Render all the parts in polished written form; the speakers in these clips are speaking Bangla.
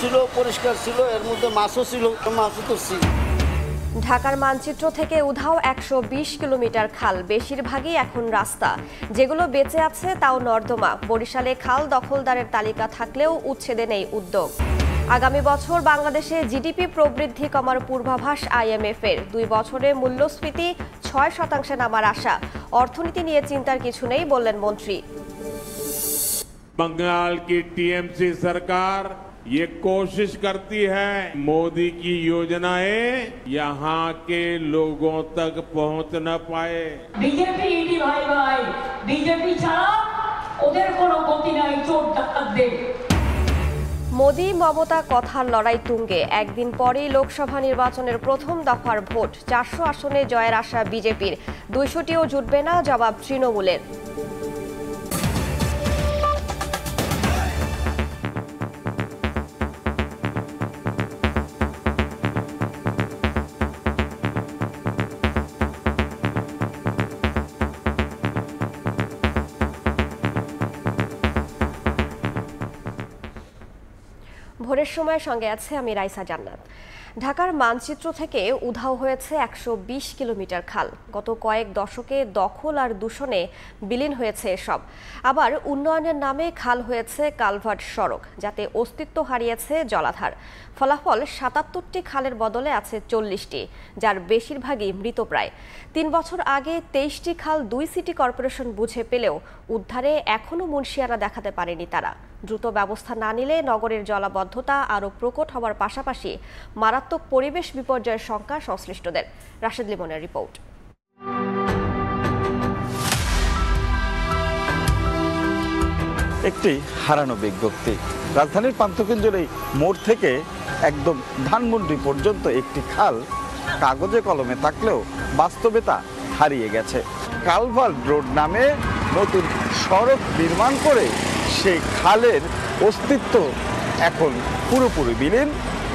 ছিল, পরিষ্কার ছিল, এর মধ্যে মাছও ছিল, মাছও ধরছি। ঢাকার মানচিত্র থেকে উধাও ১২০ কিলোমিটার খাল, বেশিরভাগই এখন রাস্তা। যেগুলো বেঁচে আছে তাও নর্দমা। বরিশালে খাল দখলদারের তালিকা থাকলেও উচ্ছেদে নেই উদ্যোগ। আগামী বছর বাংলাদেশে জিডিপি প্রবৃদ্ধি কমার পূর্বাভাস IMF এর। 2 বছরে মূল্যস্ফীতি 6% নামার আশা। অর্থনীতি নিয়ে চিন্তার কিছু নেই বললেন মন্ত্রী। बंगाल की टीएमसी सरकार ये कोशिश करती है मोदी की योजनाएं यहाँ के लोगों तक पहुँच न पाए। बीजेपी इडी भाई भाई बीजेपी ছাড়া ওদের কোনো গতি নাই, চোর ডাকাতদের। মোদি মমতা কথার লড়াই তুঙ্গে। একদিন পরেই লোকসভা নির্বাচনের প্রথম দফার ভোট। 400 আসনে জয়ের আশা বিজেপির। 200টিও জুটবে না, জবাব তৃণমূলের। ভোরের সময়ের সঙ্গে আছে আমি রাইসা জান্নাত। ঢাকার মানচিত্র থেকে উধাও হয়েছে ১২০ কিলোমিটার খাল। গত কয়েক দশকে দখল আর দূষণে বিলীন হয়েছে এসব। আবার উন্নয়নের নামে খাল হয়েছে কালভার্ট সড়ক, যাতে অস্তিত্ব হারিয়েছে জলাধার। ফলাফল ৭৭টি খালের বদলে আছে ৪০টি, যার বেশিরভাগই মৃতপ্রায়। ৩ বছর আগে ২৩টি খাল 2 সিটি কর্পোরেশন বুঝে পেলেও উদ্ধারে এখনও মুনশিয়ানা দেখাতে পারেনি তারা। দ্রুত ব্যবস্থা না নিলে নগরের জলাবদ্ধতা আরও প্রকট হওয়ার পাশাপাশি মারাত্মক পরিবেশ বিপর্যয়ের শঙ্কা সংশ্লিষ্টদের। রাশেদ লিমনের রিপোর্ট। একটি হারানো বিজ্ঞপ্তি। রাজধানীর পান্থকিঞ্জলি মোড় থেকে একদম ধানমন্ডি পর্যন্ত একটি খাল কাগজে কলমে থাকলেও বাস্তবে তা হারিয়ে গেছে। কালভার্ট রোড নামে নতুন সড়ক নির্মাণ করে সেই খালের অস্তিত্ব এখন পুরোপুরি বিলীন।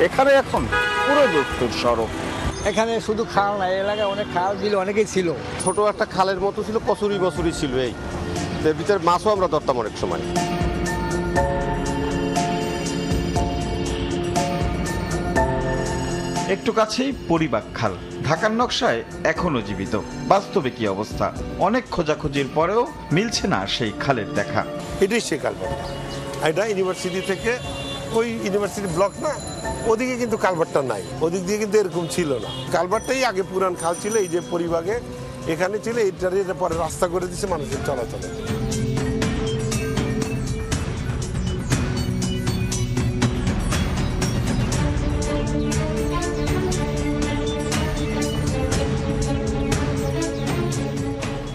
এখানে এখন পুরো দস্তুর সড়ক। এখানে শুধু খাল নাই, এলাকায় অনেক খাল ছিল, অনেকেই ছিল। ছোট একটা খালের মতো ছিল, কচুরি বছরই ছিল। এই এর ভিতরে মাছও আমরা ধরতাম অনেক সময়। একটু কাছেই পরিবাগ খাল, ঢাকার নকশায় এখনো জীবিত। বাস্তবে কি অবস্থা? অনেক খোঁজাখুঁজির পরেও মিলছে না সেই খালের দেখা। এটাই সে কালভার্টটা। এটা ইউনিভার্সিটি থেকে ওই ইউনিভার্সিটি ব্লক না, ওদিকে কিন্তু কালভার্টটা নাই। ওদিক দিয়ে কিন্তু এরকম ছিল না। কালভার্টটাই আগে পুরান খাল ছিল, এই যে পরিবাগে এখানে ছিল। এটা পরে রাস্তা করে দিচ্ছে মানুষের চলাচলে।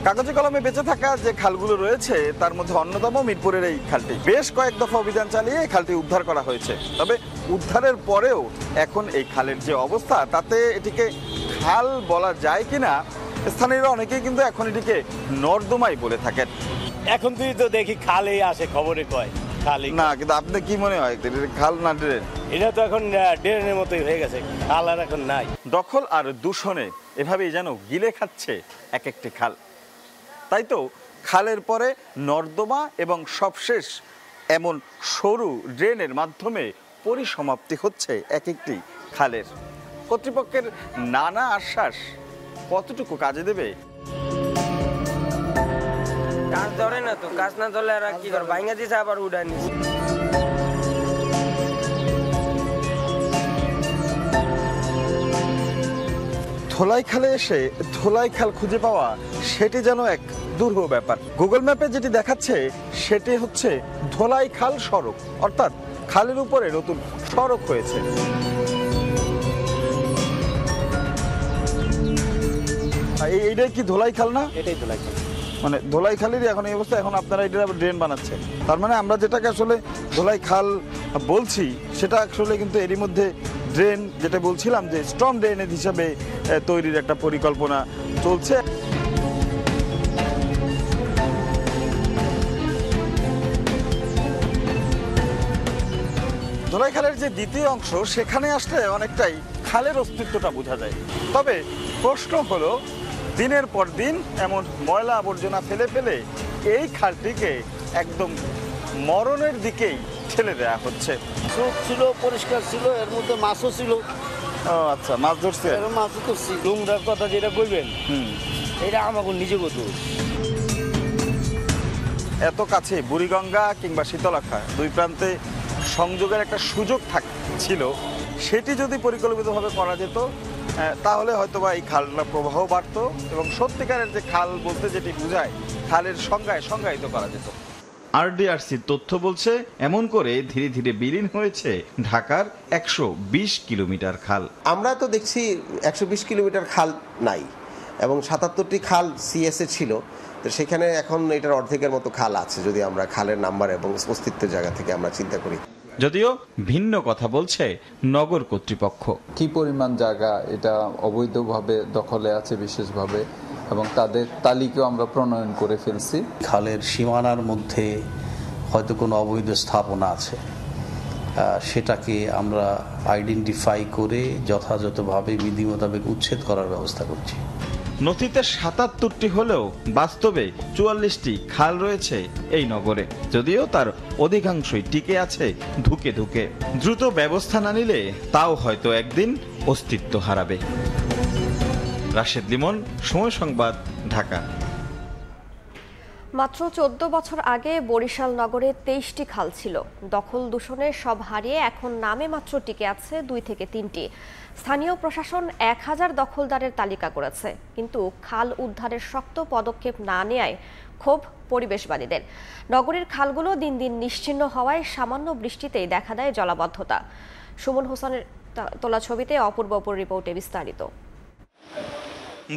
কাগজে কলমে বেঁচে থাকা যে খালগুলো রয়েছে তার মধ্যে অন্যতম মিরপুরের এই খালটি। বেশ কয়েক দফা অভিযান চালিয়ে এই খালটি উদ্ধার করা হয়েছে। তবে উদ্ধারের পরেও এখন এই খালের যে অবস্থা, তাতে এটিকে খাল বলা যায় কিনা স্থানীয়রা অনেকেই কিন্তু এখন এটিকে নর্দমাই বলে থাকেন। এখন তুই তো দেখি খালেই আসে, খবরে কয় খালি না, কিন্তু আপনি কি মনে হয় খাল না ড্রেন? এটা তো এখন ড্রেনের মতোই হয়ে গেছে, খাল আর এখন নাই। দখল আর দূষণে এভাবেই যেন গিলে খাচ্ছে এক একটি খাল। তাই তো খালের পরে নর্দমা এবং সবশেষ এমন সরু ড্রেনের মাধ্যমে পরিসমাপ্তি হচ্ছে এক একটি খালের। কর্তৃপক্ষের নানা আশ্বাস কতটুকু কাজে দেবে? কাজ ধরে না তো, কাজ না ধরলে আর কি করে, ভাঙা দিছে আবার উড়ায় নিছে। ধোলাই খালে এসে ধোলাই খাল খুঁজে পাওয়া সেটি যেন এক দুরূহ ব্যাপার। গুগল ম্যাপে যেটি দেখাচ্ছে সেটি হচ্ছে ধোলাই খাল সড়ক, অর্থাৎ খালের উপরে নতুন সড়ক হয়েছে। এইটাই কি ধোলাই খাল না? এটাই ধোলাই খাল। মানে ধোলাই খালেরই এখন এই অবস্থা। এখন আপনারা এটা ড্রেন বানাচ্ছেন, তার মানে আমরা যেটাকে আসলে ধোলাই খাল বলছি সেটা আসলে কিন্তু এরই মধ্যে ড্রেন, যেটা বলছিলাম যে স্ট্রম ড্রেনেজ হিসাবে তৈরির একটা পরিকল্পনা চলছে। ধোলাই খালের যে দ্বিতীয় অংশ, সেখানে আসলে অনেকটাই খালের অস্তিত্বটা বোঝা যায়। তবে প্রশ্ন হলো, দিনের পর দিন এমন ময়লা আবর্জনা ফেলে ফেলে এই খালটিকে একদম মরণের দিকেই ঠেলে দেওয়া হচ্ছে। চোখ ছিল, পরিষ্কার ছিল, এর মধ্যে মাছও ছিল। ও আচ্ছা, মাছ ধরছে? মাছও ধরছি। তোমরার কথা যেটা কইবেন এটা আমাকে নিজে বলতো। এত কাছে বুড়িগঙ্গা কিংবা শীতলক্ষা দুই প্রান্তে সংযোগের একটা সুযোগ ছিল, সেটি যদি পরিকল্পিতভাবে করা যেত তাহলে হয়তোবা এই খালটা প্রবাহ বাড়ত এবং সত্যিকারের যে খাল বলতে যেটি বোঝায় খালের সংজ্ঞায়িত করা যেত। আরডিআরসির তথ্য বলছে এমন করে ধীরে ধীরে বিলীন হয়েছে ঢাকার 120 কিলোমিটার খাল। আমরা তো দেখছি 120 কিলোমিটার খাল নাই এবং 77টি খাল সিএসএ ছিল, তো সেখানে এখন এটার অর্ধেকের মতো খাল আছে যদি আমরা খালের নাম্বার এবং অস্তিত্বের জায়গা থেকে আমরা চিন্তা করি। যদিও ভিন্ন কথা বলছে নগর কর্তৃপক্ষ। কি পরিমাণ জায়গা এটা অবৈধভাবে দখলে আছে বিশেষভাবে, এবং তাদের তালিকাও আমরা প্রণয়ন করে ফেলছি। খালের সীমানার মধ্যে হয়তো কোনো অবৈধ স্থাপনা আছে, সেটাকে আমরা আইডেন্টিফাই করে যথাযথভাবে বিধি মোতাবেক উচ্ছেদ করার ব্যবস্থা করছি। নথিতে 77টি হলেও বাস্তবে 44টি খাল রয়েছে এই নগরে, যদিও তার অধিকাংশই টিকে আছে ধুকে ধুকে। দ্রুত ব্যবস্থা না নিলে তাও হয়তো একদিন অস্তিত্ব হারাবে। রাশেদ লিমন, সময় সংবাদ, ঢাকা। মাত্র 14 বছর আগে বরিশাল নগরে 23টি খাল ছিল। দখল দূষণে সব হারিয়ে এখন নামে মাত্র টিকে আছে 2 থেকে 3টি। স্থানীয় প্রশাসন 1000 দখলদারের তালিকা করেছে, কিন্তু খাল উদ্ধারের শক্ত পদক্ষেপ না নেয়ায় ক্ষোভ পরিবেশবাদীদের। নগরীর খালগুলো দিন দিন নিশ্চিহ্ন হওয়ায় সামান্য বৃষ্টিতেই দেখা দেয় জলাবদ্ধতা। সুমন হোসেনের তোলা ছবিতে অপূর্ব রিপোর্টে বিস্তারিত।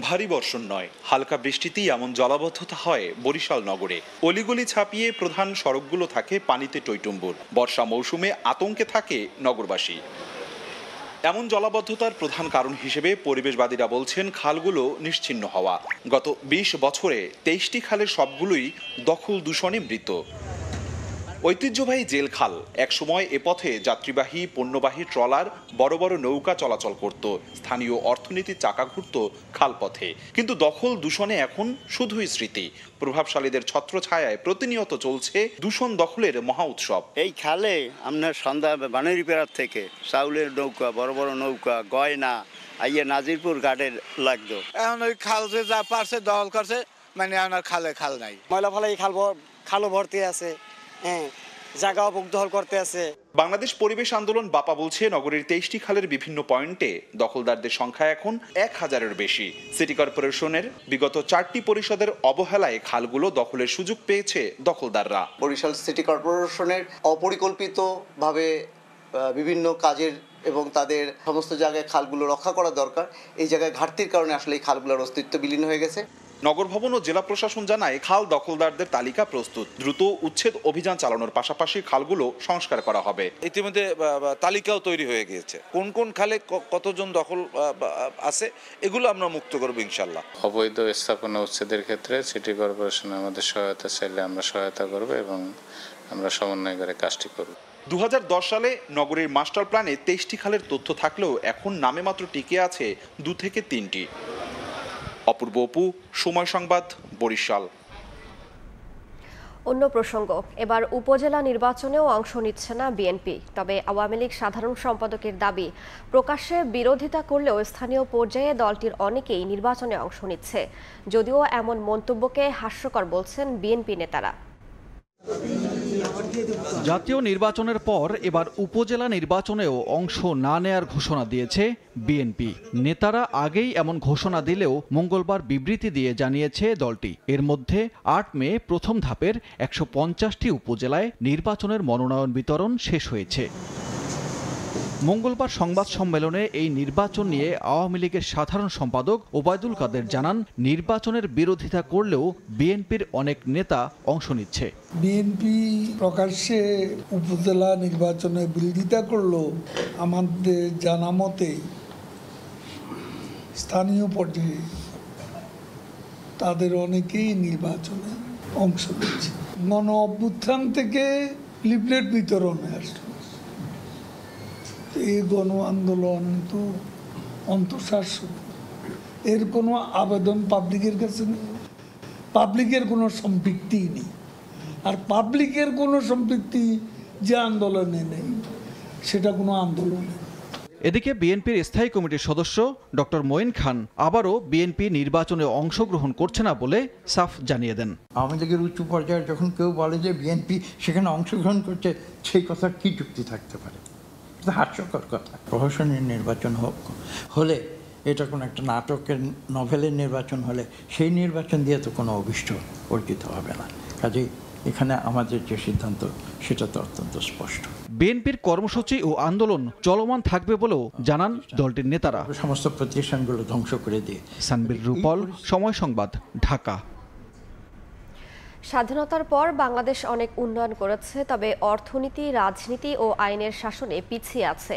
ভারী বর্ষণ নয়, হালকা বৃষ্টিতেই এমন জলাবদ্ধতা হয় বরিশাল নগরে। অলিগলি ছাপিয়ে প্রধান সড়কগুলো থাকে পানিতে টইটুম্বুর। বর্ষা মৌসুমে আতঙ্কে থাকে নগরবাসী। এমন জলাবদ্ধতার প্রধান কারণ হিসেবে পরিবেশবাদীরা বলছেন খালগুলো নিশ্চিহ্ন হওয়া। গত 20 বছরে 23টি খালের সবগুলোই দখল দূষণে মৃত। ঐতিহ্যবাহী জেল খাল, একসময় এ পথে যাত্রীবাহী পণ্যবাহী ট্রলার, বড় বড় নৌকা চলাচল করত, স্থানীয় অর্থনীতির চাকা ঘুরত খাল পথে। কিন্তু দখল দূষণে এখন শুধুই স্মৃতি। প্রভাবশালীদের ছত্রছায়ায় প্রতিনিয়ত চলছে দূষণ দখলের মহা উৎসব। এই খালে আপনার সন্ধ্যা বানেরিপাড়ার থেকে চাউলের নৌকা, বড় বড় নৌকা, গয়না আইয়ে নাজিরপুর ঘাটের লাগতো। এখন ওই খাল যে যা পারছে দখল করছে, মানে আপনার খালে খাল নাই। ময়লা ফলে এই খালও ভর্তি আছে, জায়গা অবদখল করতে আছে। বাংলাদেশ পরিবেশ আন্দোলন বাপা বলছে নগরীর 23টি খালের বিভিন্ন পয়েন্টে দখলদারদের সংখ্যা এখন 1000-এর বেশি। সিটি কর্পোরেশনের বিগত 4টি পরিষদের অবহেলায় খালগুলো দখলের সুযোগ পেয়েছে দখলদাররা। বরিশাল সিটি কর্পোরেশনের অপরিকল্পিতভাবে বিভিন্ন কাজের এবং তাদের সমস্ত জায়গায় খালগুলো রক্ষা করা দরকার, এই জায়গায় ঘাটতির কারণে আসলে এই খালগুলোর অস্তিত্ব বিলীন হয়ে গেছে। নগর ভবন ও জেলা প্রশাসন জানায় খাল দখলদারদের তালিকা প্রস্তুত। দ্রুত উচ্ছেদ অভিযান চালানোর পাশাপাশি খালগুলো সংস্কার করা হবে। ইতিমধ্যে তালিকাও তৈরি হয়ে গিয়েছে, কোন কোন খালে কতজন দখল আছে এগুলো আমরা মুক্ত করবো ইনশাল্লাহ। অবৈধ স্থাপনা উচ্ছেদের ক্ষেত্রে সিটি কর্পোরেশন আমাদের সহায়তা চাইলে আমরা সহায়তা করব এবং আমরা সমন্বয় করে কাজটি করব। 2010 সালে নগরীর মাস্টার প্ল্যানে 23টি খালের তথ্য থাকলেও এখন নামে মাত্র টিকে আছে 2 থেকে 3টি। অপূর্ব অপু, সময় সংবাদ, বরিশাল। অন্য প্রসঙ্গ, এবার উপজেলা নির্বাচনেও অংশ নিচ্ছে না বিএনপি। তবে আওয়ামী লীগ সাধারণ সম্পাদকের দাবি, প্রকাশ্যে বিরোধিতা করলেও স্থানীয় পর্যায়ে দলটির অনেকেই নির্বাচনে অংশ নিচ্ছে। যদিও এমন মন্তব্যকে হাস্যকর বলছেন বিএনপি নেতারা। জাতীয় নির্বাচনের পর এবার উপজেলা নির্বাচনেও অংশ না নেয়ার ঘোষণা দিয়েছে বিএনপি। নেতারা আগেই এমন ঘোষণা দিলেও মঙ্গলবার বিবৃতি দিয়ে জানিয়েছে দলটি এর মধ্যে 8 মে প্রথম ধাপের 150টি উপজেলায় নির্বাচনের মনোনয়ন বিতরণ শেষ হয়েছে। মঙ্গলবার সংবাদ সম্মেলনে এই নির্বাচন নিয়ে আওয়ামী লীগের সাধারণ সম্পাদক ওবায়দুল কাদের জানান, নির্বাচনের বিরোধিতা করলেও বিএনপির অনেক নেতা অংশ নিচ্ছে। বিএনপি প্রকাশ্যে উপজেলা নির্বাচনে বিরোধিতা করলেও আমাদের জানা মতে স্থানীয় পর্যায়ে তাদের অনেকেই নির্বাচনে অংশ নিচ্ছে। গণ অভ্যুত্থান থেকে লিফলেট বিতরণে আসছে। এই গণ আন্দোলন তো অন্তঃশাসন, এর কোনো আবেদন পাবলিকের কাছে নেই, পাবলিকের কোনো সম্পৃক্তি নেই। আর পাবলিকের কোনো সম্পৃক্তি যে আন্দোলনে নেই সেটা কোনো আন্দোলন। এদিকে বিএনপির স্থায়ী কমিটির সদস্য ডক্টর মঈন খান আবারও বিএনপি নির্বাচনে অংশগ্রহণ করছে না বলে সাফ জানিয়ে দেন। আওয়ামী লীগের উচ্চ পর্যায়ে যখন কেউ বলে যে বিএনপি সেখানে অংশগ্রহণ করছে, সেই কথা কি যুক্তি থাকতে পারে? এটা হাস্যকর কথা। প্রহসনের নির্বাচন হলে, এটা কোনো একটা নাটকের নভেলের নির্বাচন হলে সেই নির্বাচন দিয়ে তো কোনো অভিষ্ট অর্জিত হবে না। কাজেই এখানে আমাদের যে সিদ্ধান্ত সেটা তো অত্যন্ত স্পষ্ট। বিএনপির কর্মসূচি ও আন্দোলন চলমান থাকবে বলেও জানান দলটির নেতারা। সমস্ত প্রতিষ্ঠানগুলো ধ্বংস করে দিয়ে। সানবির রূপল, সময় সংবাদ, ঢাকা। স্বাধীনতার পর বাংলাদেশ অনেক উন্নয়ন করেছে, তবে অর্থনীতি, রাজনীতি ও আইনের শাসনে পিছিয়ে আছে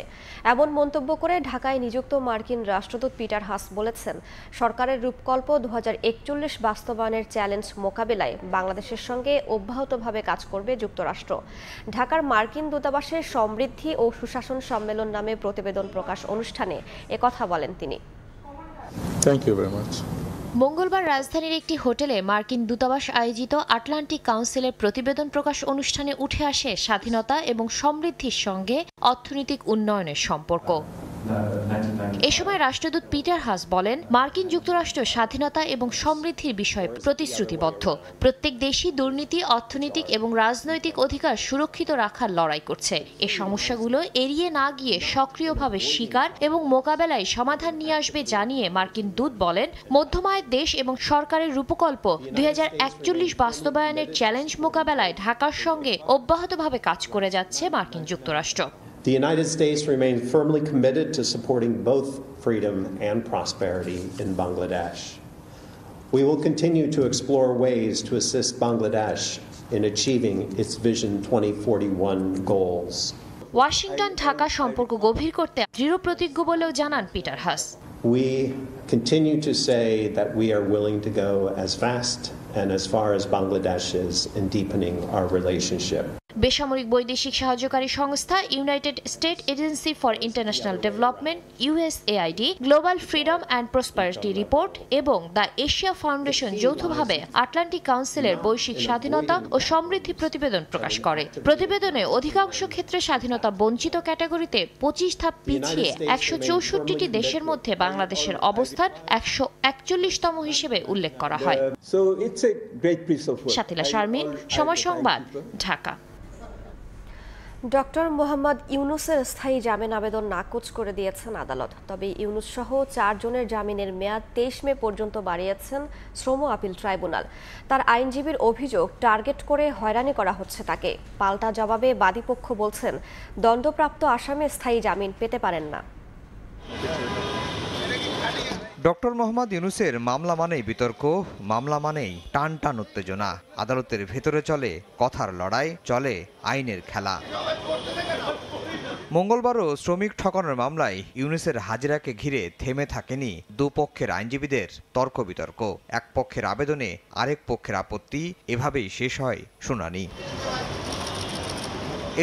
এমন মন্তব্য করে ঢাকায় নিযুক্ত মার্কিন রাষ্ট্রদূত পিটার হাস বলেছেন, সরকারের রূপকল্প 2041 বাস্তবায়নের চ্যালেঞ্জ মোকাবেলায় বাংলাদেশের সঙ্গে অব্যাহতভাবে কাজ করবে যুক্তরাষ্ট্র। ঢাকার মার্কিন দূতাবাসের সমৃদ্ধি ও সুশাসন সম্মেলন নামে প্রতিবেদন প্রকাশ অনুষ্ঠানে একথা বলেন তিনি। Thank you very much. মঙ্গলবার রাজধানীর একটি হোটেলে মার্কিন দূতাবাস আয়োজিত আটলান্টিক কাউন্সিলের প্রতিবেদন প্রকাশ অনুষ্ঠানে উঠে আসে স্বাধীনতা এবং সমৃদ্ধির সঙ্গে অর্থনৈতিক উন্নয়নের সম্পর্ক। এ সময় রাষ্ট্রদূত পিটার হাস বলেন, মার্কিন যুক্তরাষ্ট্র স্বাধীনতা এবং সমৃদ্ধির বিষয়ে প্রতিশ্রুতিবদ্ধ। প্রত্যেক দেশই দুর্নীতি, অর্থনৈতিক এবং রাজনৈতিক অধিকার সুরক্ষিত রাখার লড়াই করছে। এই সমস্যাগুলো এড়িয়ে না গিয়ে সক্রিয়ভাবে স্বীকার এবং মোকাবেলায় সমাধান নিয়ে আসবে জানিয়ে মার্কিন দূত বলেন, মধ্যম আয়ের দেশ এবং সরকারের রূপকল্প 2041 বাস্তবায়নের চ্যালেঞ্জ মোকাবেলায় ঢাকার সঙ্গে অব্যাহতভাবে কাজ করে যাচ্ছে মার্কিন যুক্তরাষ্ট্র। The United States remains firmly committed to supporting both freedom and prosperity in Bangladesh. We will continue to explore ways to assist Bangladesh in achieving its Vision 2041 goals. Washington Dhaka সম্পর্ক গভীর করতে দৃঢ় প্রতিজ্ঞ বলেও জানান Peter Haas. We continue to say that we are willing to go as fast and as far as Bangladesh is in deepening our relationship. বেসামরিক বৈদেশিক সাহায্যকারী সংস্থা United state agency for international development USAID, global freedom and prosperity report এবং দ্য এশিয়া ফাউন্ডেশন যৌথভাবে আটলান্টিক কাউন্সিলের বৈশ্বিক স্বাধীনতা ও সমৃদ্ধি প্রতিবেদন প্রকাশ করে। প্রতিবেদনে অধিকাংশ ক্ষেত্রে স্বাধীনতা বঞ্চিত ক্যাটাগরিতে 25 ধাপ পিছিয়ে 164টি দেশের মধ্যে বাংলাদেশের অবস্থান 141তম হিসেবে উল্লেখ করা হয়। শাতিলা শারমিন, সময় সংবাদ, ঢাকা। ডক্টর মোহাম্মদ ইউনুসের স্থায়ী জামিন আবেদন নাকচ করে দিয়েছেন আদালত। তবে ইউনুস সহ 4 জনের জামিনের মেয়াদ 23 মে পর্যন্ত বাড়িয়েছেন শ্রম আপিল ট্রাইব্যুনাল। তার আইনজীবীর অভিযোগ, টার্গেট করে হয়রানি করা হচ্ছে তাকে। পাল্টা জবাবে বাদীপক্ষ বলছেন, দণ্ডপ্রাপ্ত আসামি স্থায়ী জামিন পেতে পারেন না। ডক্টর মোহাম্মদ ইউনুসের মামলা মানেই বিতর্ক, মামলা মানেই টান টান উত্তেজনা। আদালতের ভেতরে চলে কথার লড়াই, চলে আইনের খেলা। মঙ্গলবারও শ্রমিক ঠকানোর মামলায় ইউনুসের হাজিরাকে ঘিরে থেমে থাকেনি দুপক্ষের আইনজীবীদের তর্ক বিতর্ক। এক পক্ষের আবেদনে আরেক পক্ষের আপত্তি, এভাবেই শেষ হয় শুনানি।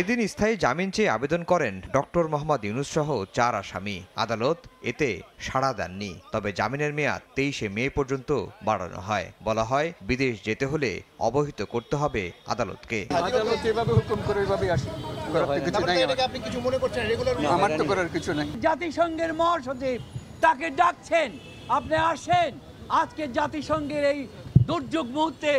এদিন স্থায়ী জামিন চেয়ে আবেদন করেন ডক্টর মোহাম্মদ ইউনুস সহ 4 আসামি। আদালত এতে সাড়া দেননি। তবে জামিনের মেয়াদ 23 মে পর্যন্ত বাড়ানো হয়। বলা হয়, বিদেশ যেতে হলে অবহিত করতে হবে আদালতকে। জাতিসংঘের মহাসচিব তাকে ডাকছেন, আপনি আসেন। আজকে জাতিসংঘের এই দুর্যোগ মুহূর্তে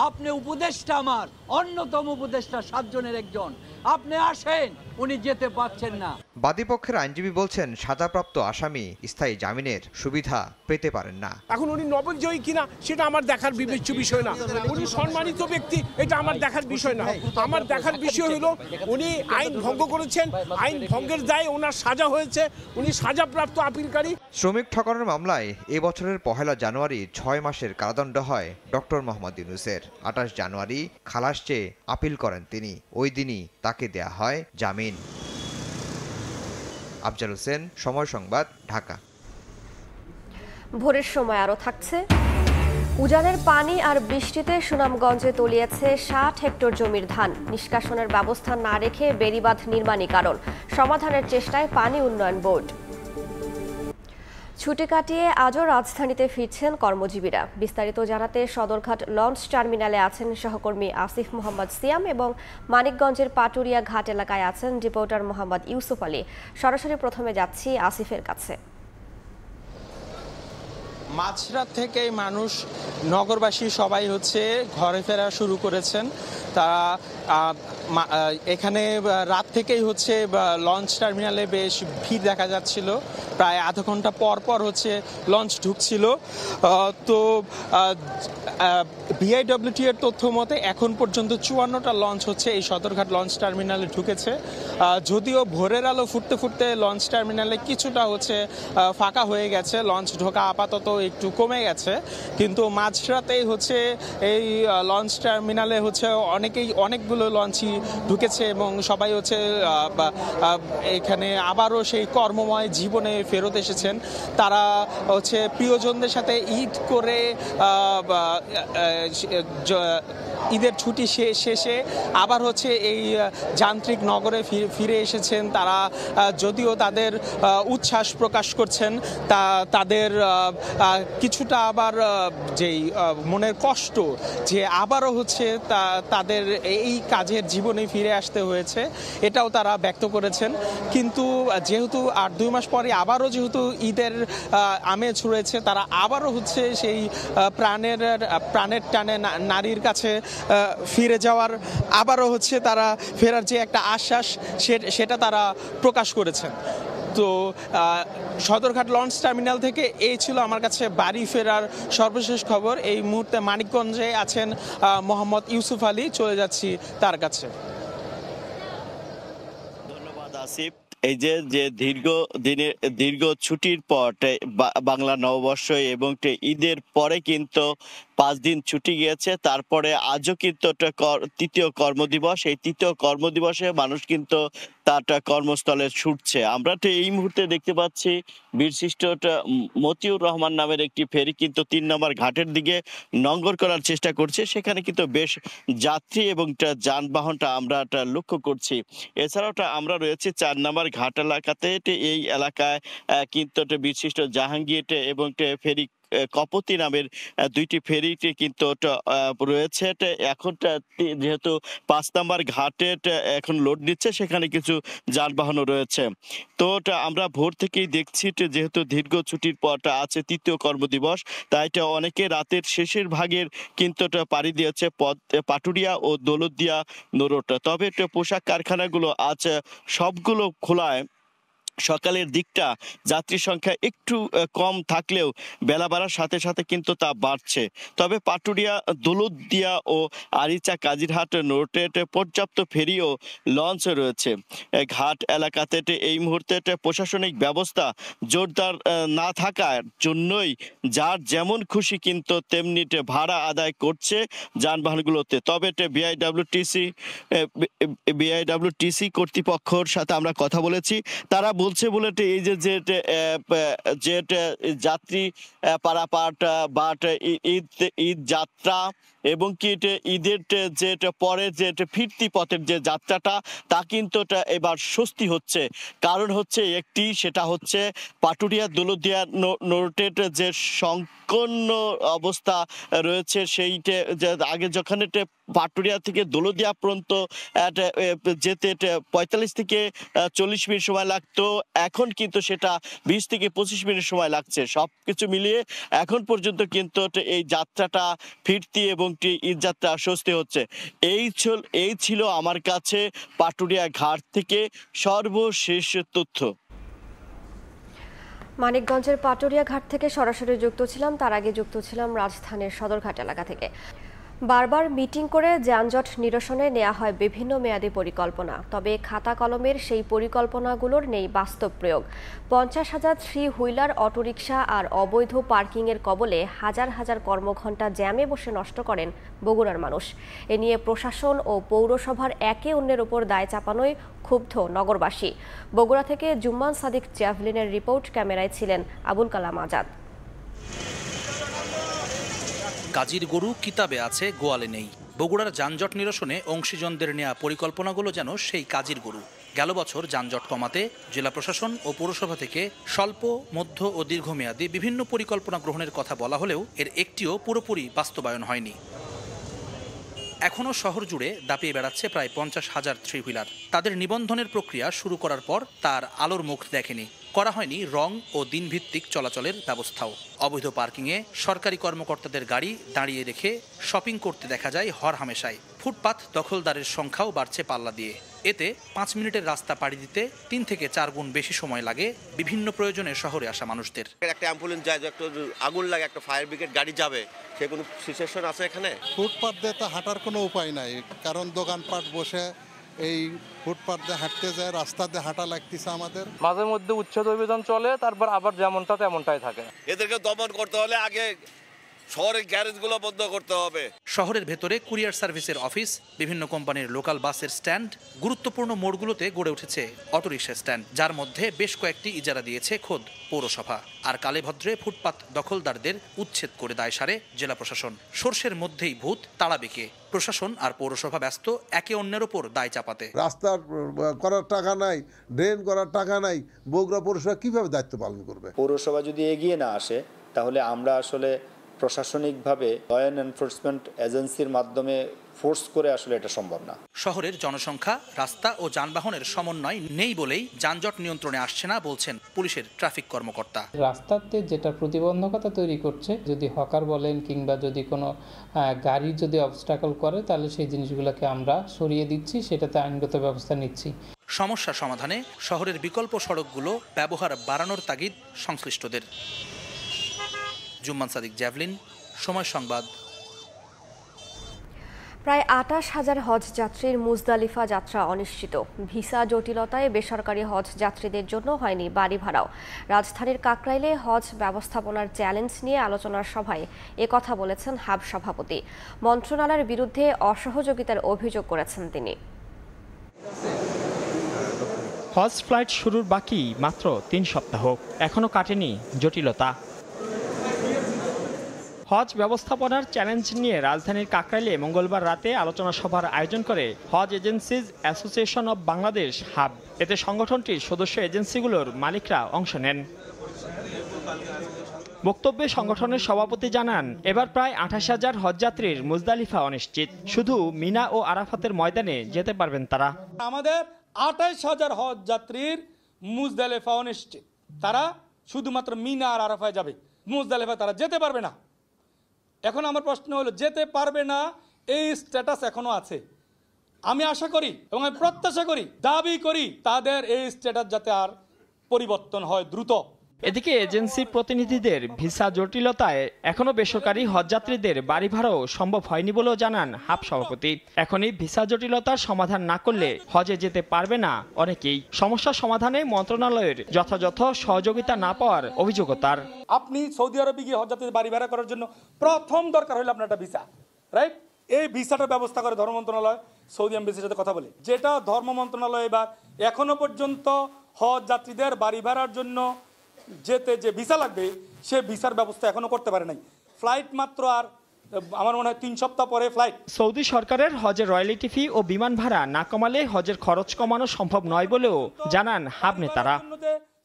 আপনি উপদেষ্টা, আমার অন্যতম উপদেষ্টা 7 জনের একজন, আপনি আসেন। উনি যেতে পারছেন না। বাদীপক্ষের আইনজীবী বলছেন, সাজাপ্রাপ্ত আসামি স্থায়ী জামিনের সুবিধা পেতে পারেন না। এখন উনি নবজয়ী কিনা সেটা আমার দেখার বিবেচ্য বিষয় না। উনি সম্মানিত ব্যক্তি, এটা আমার দেখার বিষয় না। আমার দেখার বিষয় হলো উনি আইন ভঙ্গ করেছেন, আইন ভঙ্গের দায়ে ওনার সাজা হয়েছে, উনি সাজাপ্রাপ্ত আপিলকারী। শ্রমিক ঠকানোর মামলায় এ বছরের 1 জানুয়ারি 6 মাসের কারাদণ্ড হয় ডক্টর মোহাম্মদ ইউনুসের। 28 জানুয়ারি খালাস চেয়ে আপিল করেন তিনি। ওই দিনই তাকে দেয়া হয় জামিন। আফজাল হোসেন, সময় সংবাদ, ঢাকা। ভোরের সময় আরো থাকছে, উজানের পানি আর বৃষ্টিতে সুনামগঞ্জে তলিয়েছে 60 হেক্টর জমির ধান। নিষ্কাশনের ব্যবস্থা না রেখে বেড়িবাঁধ নির্মাণই কারণ। সমাধানের চেষ্টায় পানি উন্নয়ন বোর্ড। ছুটি কাটিয়ে আজও রাজধানীতে ফিরছেন কর্মজীবীরা। বিস্তারিত জানাতে সদরঘাট লঞ্চ টার্মিনালে আছেন সহকর্মী আসিফ মোহাম্মদ সিয়াম এবং মানিকগঞ্জের পাটুরিয়া ঘাট এলাকায় আছেন রিপোর্টার মোহাম্মদ ইউসুফ আলী। সরাসরি প্রথমে যাচ্ছি আসিফের কাছে। মাঝরাত থেকেই মানুষ, নগরবাসী সবাই ঘরে ফেরা শুরু করেছেন। তারা এখানে রাত থেকেই লঞ্চ টার্মিনালে বেশ ভিড় দেখা যাচ্ছিল। প্রায় আধা ঘন্টা পর পর লঞ্চ ঢুকছিল। তো বিআইডব্লিউটি এর তথ্য মতে এখন পর্যন্ত 54টা লঞ্চ এই সদরঘাট লঞ্চ টার্মিনালে ঢুকেছে। যদিও ভোরের আলো ফুটতে ফুটতে লঞ্চ টার্মিনালে কিছুটা ফাঁকা হয়ে গেছে, লঞ্চ ঢোকা আপাতত একটু কমে গেছে, কিন্তু মাঝরাতেই এই লঞ্চ টার্মিনালে অনেকগুলো লঞ্চই ঢুকেছে এবং সবাই এখানে আবারও সেই কর্মময় জীবনে ফেরত এসেছেন। তারা প্রিয়জনদের সাথে ঈদ করে ঈদের ছুটি শেষে আবার এই যান্ত্রিক নগরে ফিরে এসেছেন। তারা যদিও তাদের উচ্ছ্বাস প্রকাশ করছেন, তাদের কিছুটা আবার যেই মনের কষ্ট যে আবারও তাদের এই কাজের জীবনে ফিরে আসতে হয়েছে, এটাও তারা ব্যক্ত করেছেন। কিন্তু যেহেতু 8-2 মাস পরে আবারও যেহেতু ঈদের আমেজ রয়েছে, তারা আবারও সেই প্রাণের টানে নারীর কাছে ফিরে যাওয়ার, আবারও তারা ফেরার যে একটা আশ্বাস সেটা তারা প্রকাশ করেছেন। তো সদরঘাট লঞ্চ টার্মিনাল থেকে এই ছিল আমার কাছে বাড়ি ফেরার সর্বশেষ খবর। এই মুহূর্তে মানিকগঞ্জে আছেন মোহাম্মদ ইউসুফ আলী, চলে যাচ্ছি তার কাছে। ধন্যবাদ আসিফ। এই যে দীর্ঘ ছুটির পর বাংলা নববর্ষ এবং ঈদের পরে কিন্তু 5 দিন ছুটি গিয়েছে, তারপরে আজও কিন্তু তৃতীয় কর্মদিবস। এই তৃতীয় কর্মদিবসে মানুষ কিন্তু তার কর্মস্থলে ছুটছে। আমরা এই মুহূর্তে দেখতে পাচ্ছি বীরশ্রেষ্ঠ মতিউর রহমান নামের একটি ফেরি কিন্তু 3 নম্বর ঘাটের দিকে নঙ্গর করার চেষ্টা করছে। সেখানে কিন্তু বেশ যাত্রী এবং যানবাহনটা আমরা লক্ষ্য করছি। এছাড়াও আমরা রয়েছে 4 নম্বর ঘাট এলাকাতে। এই এলাকায় কিন্তু বীরশ্রেষ্ঠ জাহাঙ্গীর এবং ফেরি কপতি নামের 2টি ফেরিটি কিন্তু রয়েছে। এখন যেহেতু 5 নম্বর ঘাটে এখন লোড নিচ্ছে, সেখানে কিছু যানবাহনও রয়েছে। তো আমরা ভোর থেকেই দেখছি যেহেতু দীর্ঘ ছুটির পর আছে তৃতীয় কর্মদিবস, তাই অনেকে রাতের শেষের ভাগের কিন্তু পাড়ি দিয়েছে পাটুরিয়া ও দৌলতদিয়া নরোড। তবে পোশাক কারখানাগুলো আজ সবগুলো খোলায়। সকালের দিকটা যাত্রী সংখ্যা একটু কম থাকলেও বেলা বাড়ার সাথে সাথে কিন্তু তা বাড়ছে। তবে পাটুরিয়া, দৌলতদিয়া ও আরিচা কাজিরহাট রোডে পর্যাপ্ত ফেরি ও লঞ্চ রয়েছে। ঘাট এলাকাতে এই মুহূর্তে প্রশাসনিক ব্যবস্থা জোরদার না থাকার জন্যই যার যেমন খুশি কিন্তু তেমনি ভাড়া আদায় করছে যানবাহনগুলোতে। তবে বিআইডব্লিউটিসি কর্তৃপক্ষের সাথে আমরা কথা বলেছি, তারা বলছে বলে এই যে যাত্রী পারাপার বা ঈদ যাত্রা এবং কি ঈদের যে পরে যে ফিরতি পথের যে যাত্রাটা, তা কিন্তু এবার স্বস্তি হচ্ছে। কারণ একটি, সেটা পাটুরিয়া দৌলতদিয়া নোটের যে সংকীর্ণ অবস্থা রয়েছে, সেইটা আগে যখন পাটুরিয়া থেকে দৌলতদিয়া পর্যন্ত যেতে 45 থেকে 40 মিনিট সময় লাগতো, এখন কিন্তু সেটা 20 থেকে 25 মিনিট সময় লাগছে। সবকিছু মিলিয়ে এখন পর্যন্ত কিন্তু এই যাত্রাটা ফিরতি এবং ঈদ যাত্রা স্বস্তি হচ্ছে। এই ছিল আমার কাছে পাটুরিয়া ঘাট থেকে সর্বশেষ তথ্য। মানিকগঞ্জের পাটুরিয়া ঘাট থেকে সরাসরি যুক্ত ছিলাম। তার আগে যুক্ত ছিলাম রাজধানীর সদরঘাট এলাকা থেকে। বারবার মিটিং করে যানজট নিরসনে নেওয়া হয় বিভিন্ন মেয়াদী পরিকল্পনা, তবে খাতা কলমের সেই পরিকল্পনাগুলোর নেই বাস্তব প্রয়োগ। 50,000 থ্রি হুইলার, অটোরিকশা আর অবৈধ পার্কিংয়ের কবলে হাজার হাজার কর্মঘণ্টা জ্যামে বসে নষ্ট করেন বগুড়ার মানুষ। এ নিয়ে প্রশাসন ও পৌরসভার একে অন্যের ওপর দায় চাপানোয় ক্ষুব্ধ নগরবাসী। বগুড়া থেকে জুম্মান সাদিক জ্যাভলিনের রিপোর্ট, ক্যামেরায় ছিলেন আবুল কালাম আজাদ। কাজীর গরু কিতাবে আছে, গোয়ালে নেই। বগুড়ার যানজট নিরসনে অংশীজনদের নেওয়া পরিকল্পনাগুলো যেন সেই কাজীর গরু। গেল বছর যানজট কমাতে জেলা প্রশাসন ও পৌরসভা থেকে স্বল্প, মধ্য ও দীর্ঘমেয়াদী বিভিন্ন পরিকল্পনা গ্রহণের কথা বলা হলেও এর একটিও পুরোপুরি বাস্তবায়ন হয়নি। এখনও শহর জুড়ে দাপিয়ে বেড়াচ্ছে প্রায় 50,000 থ্রি হুইলার। তাদের নিবন্ধনের প্রক্রিয়া শুরু করার পর তার আলোর মুখ দেখেনি। করা হয়নি রং ও দিনভিত্তিক চলাচলের ব্যবস্থাও। অবৈধ পার্কিংয়ে সরকারি কর্মকর্তাদের গাড়ি দাঁড়িয়ে রেখে শপিং করতে দেখা যায় হরহামেশাই। ফুটপাত দখলদারের সংখ্যাও বাড়ছে পাল্লা দিয়ে। এতে 5 মিনিটের রাস্তা পাড়ি দিতে 3 থেকে 4 গুণ বেশি সময় লাগে বিভিন্ন প্রয়োজনে শহরে আসা মানুষদের। একটা অ্যাম্বুলেন্স যায়, একটা আগুন লাগে, একটা ফায়ার ব্রিগেড গাড়ি যাবে, সে কোনো সিচুয়েশন আছে এখানে? ফুটপাত দিয়ে তো হাঁটার কোনো উপায় নাই, কারণ দোকানপাট বসে এই ফুটপাত দিয়ে হাঁটতে যায়, রাস্তা দিয়ে হাঁটা লাগতেছে আমাদের। মাঝে মধ্যে উচ্ছেদ অভিযান চলে, তারপর আবার যেমনটা তেমনটাই থাকে। এদেরকে দমন করতে হলে আগে শহরের গ্যারেজগুলো বন্ধ করতে হবে। শহরের ভেতরে কুরিয়ার সার্ভিসের অফিস, বিভিন্ন কোম্পানির লোকাল বাসের স্ট্যান্ড, গুরুত্বপূর্ণ মোড়গুলোতে গড়ে উঠেছে অটোরিকশা স্ট্যান্ড, যার মধ্যে বেশ কয়েকটি ইজারা দিয়েছে খোদ পৌরসভা। আর কালেভদ্রে ফুটপাত দখলদারদের উচ্ছেদ করে দায় সারে জেলা প্রশাসন। সর্ষের মধ্যেই ভূত তাড়া বেঁকে প্রশাসন আর পৌরসভা ব্যস্ত একে অন্যের ওপর দায় চাপাতে। রাস্তা করার টাকা নাই, ড্রেন করার টাকা নাই, বগুড়া পৌরসভা কিভাবে দায়িত্ব পালন করবে? পৌরসভা যদি এগিয়ে না আসে তাহলে আমরা আসলে প্রশাসনিকভাবে ল অ্যান্ড এনফোর্সমেন্ট এজেন্সির মাধ্যমে ফোর্স করে আসলে এটা সম্ভব না। শহরের জনসংখ্যা, রাস্তা ও যানবাহনের সমন্বয় নেই বলেই যানজট নিয়ন্ত্রণে আসছে না বলছেন পুলিশের ট্রাফিক কর্মকর্তা। রাস্তাতে যেটা প্রতিবন্ধকতা তৈরি করছে, যদি হকার বলেন কিংবা যদি কোনো গাড়ি যদি অবস্ট্রাকল করে, তাহলে সেই জিনিসগুলোকে আমরা সরিয়ে দিচ্ছি, সেটাতে আইনগত ব্যবস্থা নিচ্ছি। সমস্যা সমাধানে শহরের বিকল্প সড়কগুলো ব্যবহার বাড়ানোর তাগিদ সংশ্লিষ্টদের। জুম্মান সাদিক, জ্যাভলিন, সময় সংবাদ। প্রায় 28,000 হজ যাত্রীর মুজদালিফা যাত্রা অনিশ্চিত। ভিসা জটিলতায় বেসরকারি হজ যাত্রীদের জন্য হয়নি বাড়ি ভাড়াও। রাজধানীর কাকরাইলে হজ ব্যবস্থাপনার চ্যালেঞ্জ নিয়ে আলোচনার সভায় একথা বলেছেন হাব সভাপতি। মন্ত্রণালয়ের বিরুদ্ধে অসহযোগিতার অভিযোগ করেছেন তিনি। হজ ফ্লাইট শুরুর বাকি মাত্র 3 সপ্তাহ, এখনো কাটেনি জটিলতা। হজ ব্যবস্থাপনার চ্যালেঞ্জ নিয়ে রাজধানীর কাকরাইলে মঙ্গলবার রাতে আলোচনা সভার আয়োজন করে Hajj agencies association of Bangladesh HAAB. এতে সংগঠনটির সদস্য এজেন্সিগুলোর মালিকরা অংশ নেন। বক্তব্যে সংগঠনের সভাপতি জানান, এবার প্রায় 28,000 হজযাত্রীর মুজদালিফা অনিশ্চিত। শুধু মিনা ও আরাফাতের ময়দানে যেতে পারবেন তারা। আমাদের 28,000 হজ যাত্রীর মুজদালিফা অনিশ্চিত। তারা শুধুমাত্র মিনা আর আরাফায় যাবে, মুজদালিফা তারা যেতে পারবে না। এখন আমার প্রশ্ন হলো, যেতে পারবে না এই স্ট্যাটাস এখনো আছে। আমি আশা করি এবং আমি প্রত্যাশা করি, দাবি করি, তাদের এই স্ট্যাটাস যাতে আর পরিবর্তন হয় দ্রুত। এদিকে এজেন্সির প্রতিনিধিদের ভিসা জটিলতায় এখনো বেসরকারি হজযাত্রীদের বাড়ি ভাড়াও সম্ভব হয়নি বলেও জানান হাব সভাপতি। এখনই ভিসা জটিলতার সমাধান না করলে হজে যেতে পারবে না অনেকেই। সমস্যা সমাধানে মন্ত্রণালয়ের যথাযথ সহযোগিতা না পাওয়ার অভিযোগও তার। আপনি সৌদি আরবে গিয়ে হজযাত্রীদের বাড়ি ভাড়া করার জন্য প্রথম দরকার হলো আপনার একটা ভিসা, রাইট? এই ভিসাটার ব্যবস্থা করে ধর্ম মন্ত্রণালয় সৌদি এমবেসির সাথে কথা বলে, যেটা ধর্ম মন্ত্রণালয় এবার এখনো পর্যন্ত হজ যাত্রীদের বাড়ি ভাড়ার জন্য যেতে যে ভিসা লাগবে সে ভিসার ব্যবস্থা এখনো করতে পারে নাই। ফ্লাইট মাত্র আর আমার মনে হয় 3 সপ্তাহ পরে ফ্লাইট। সৌদি সরকারের হজের রয়্যালিটি ফি ও বিমান ভাড়া না কমালে হজের খরচ কমানো সম্ভব নয় বলেও জানান হাব নেতারা।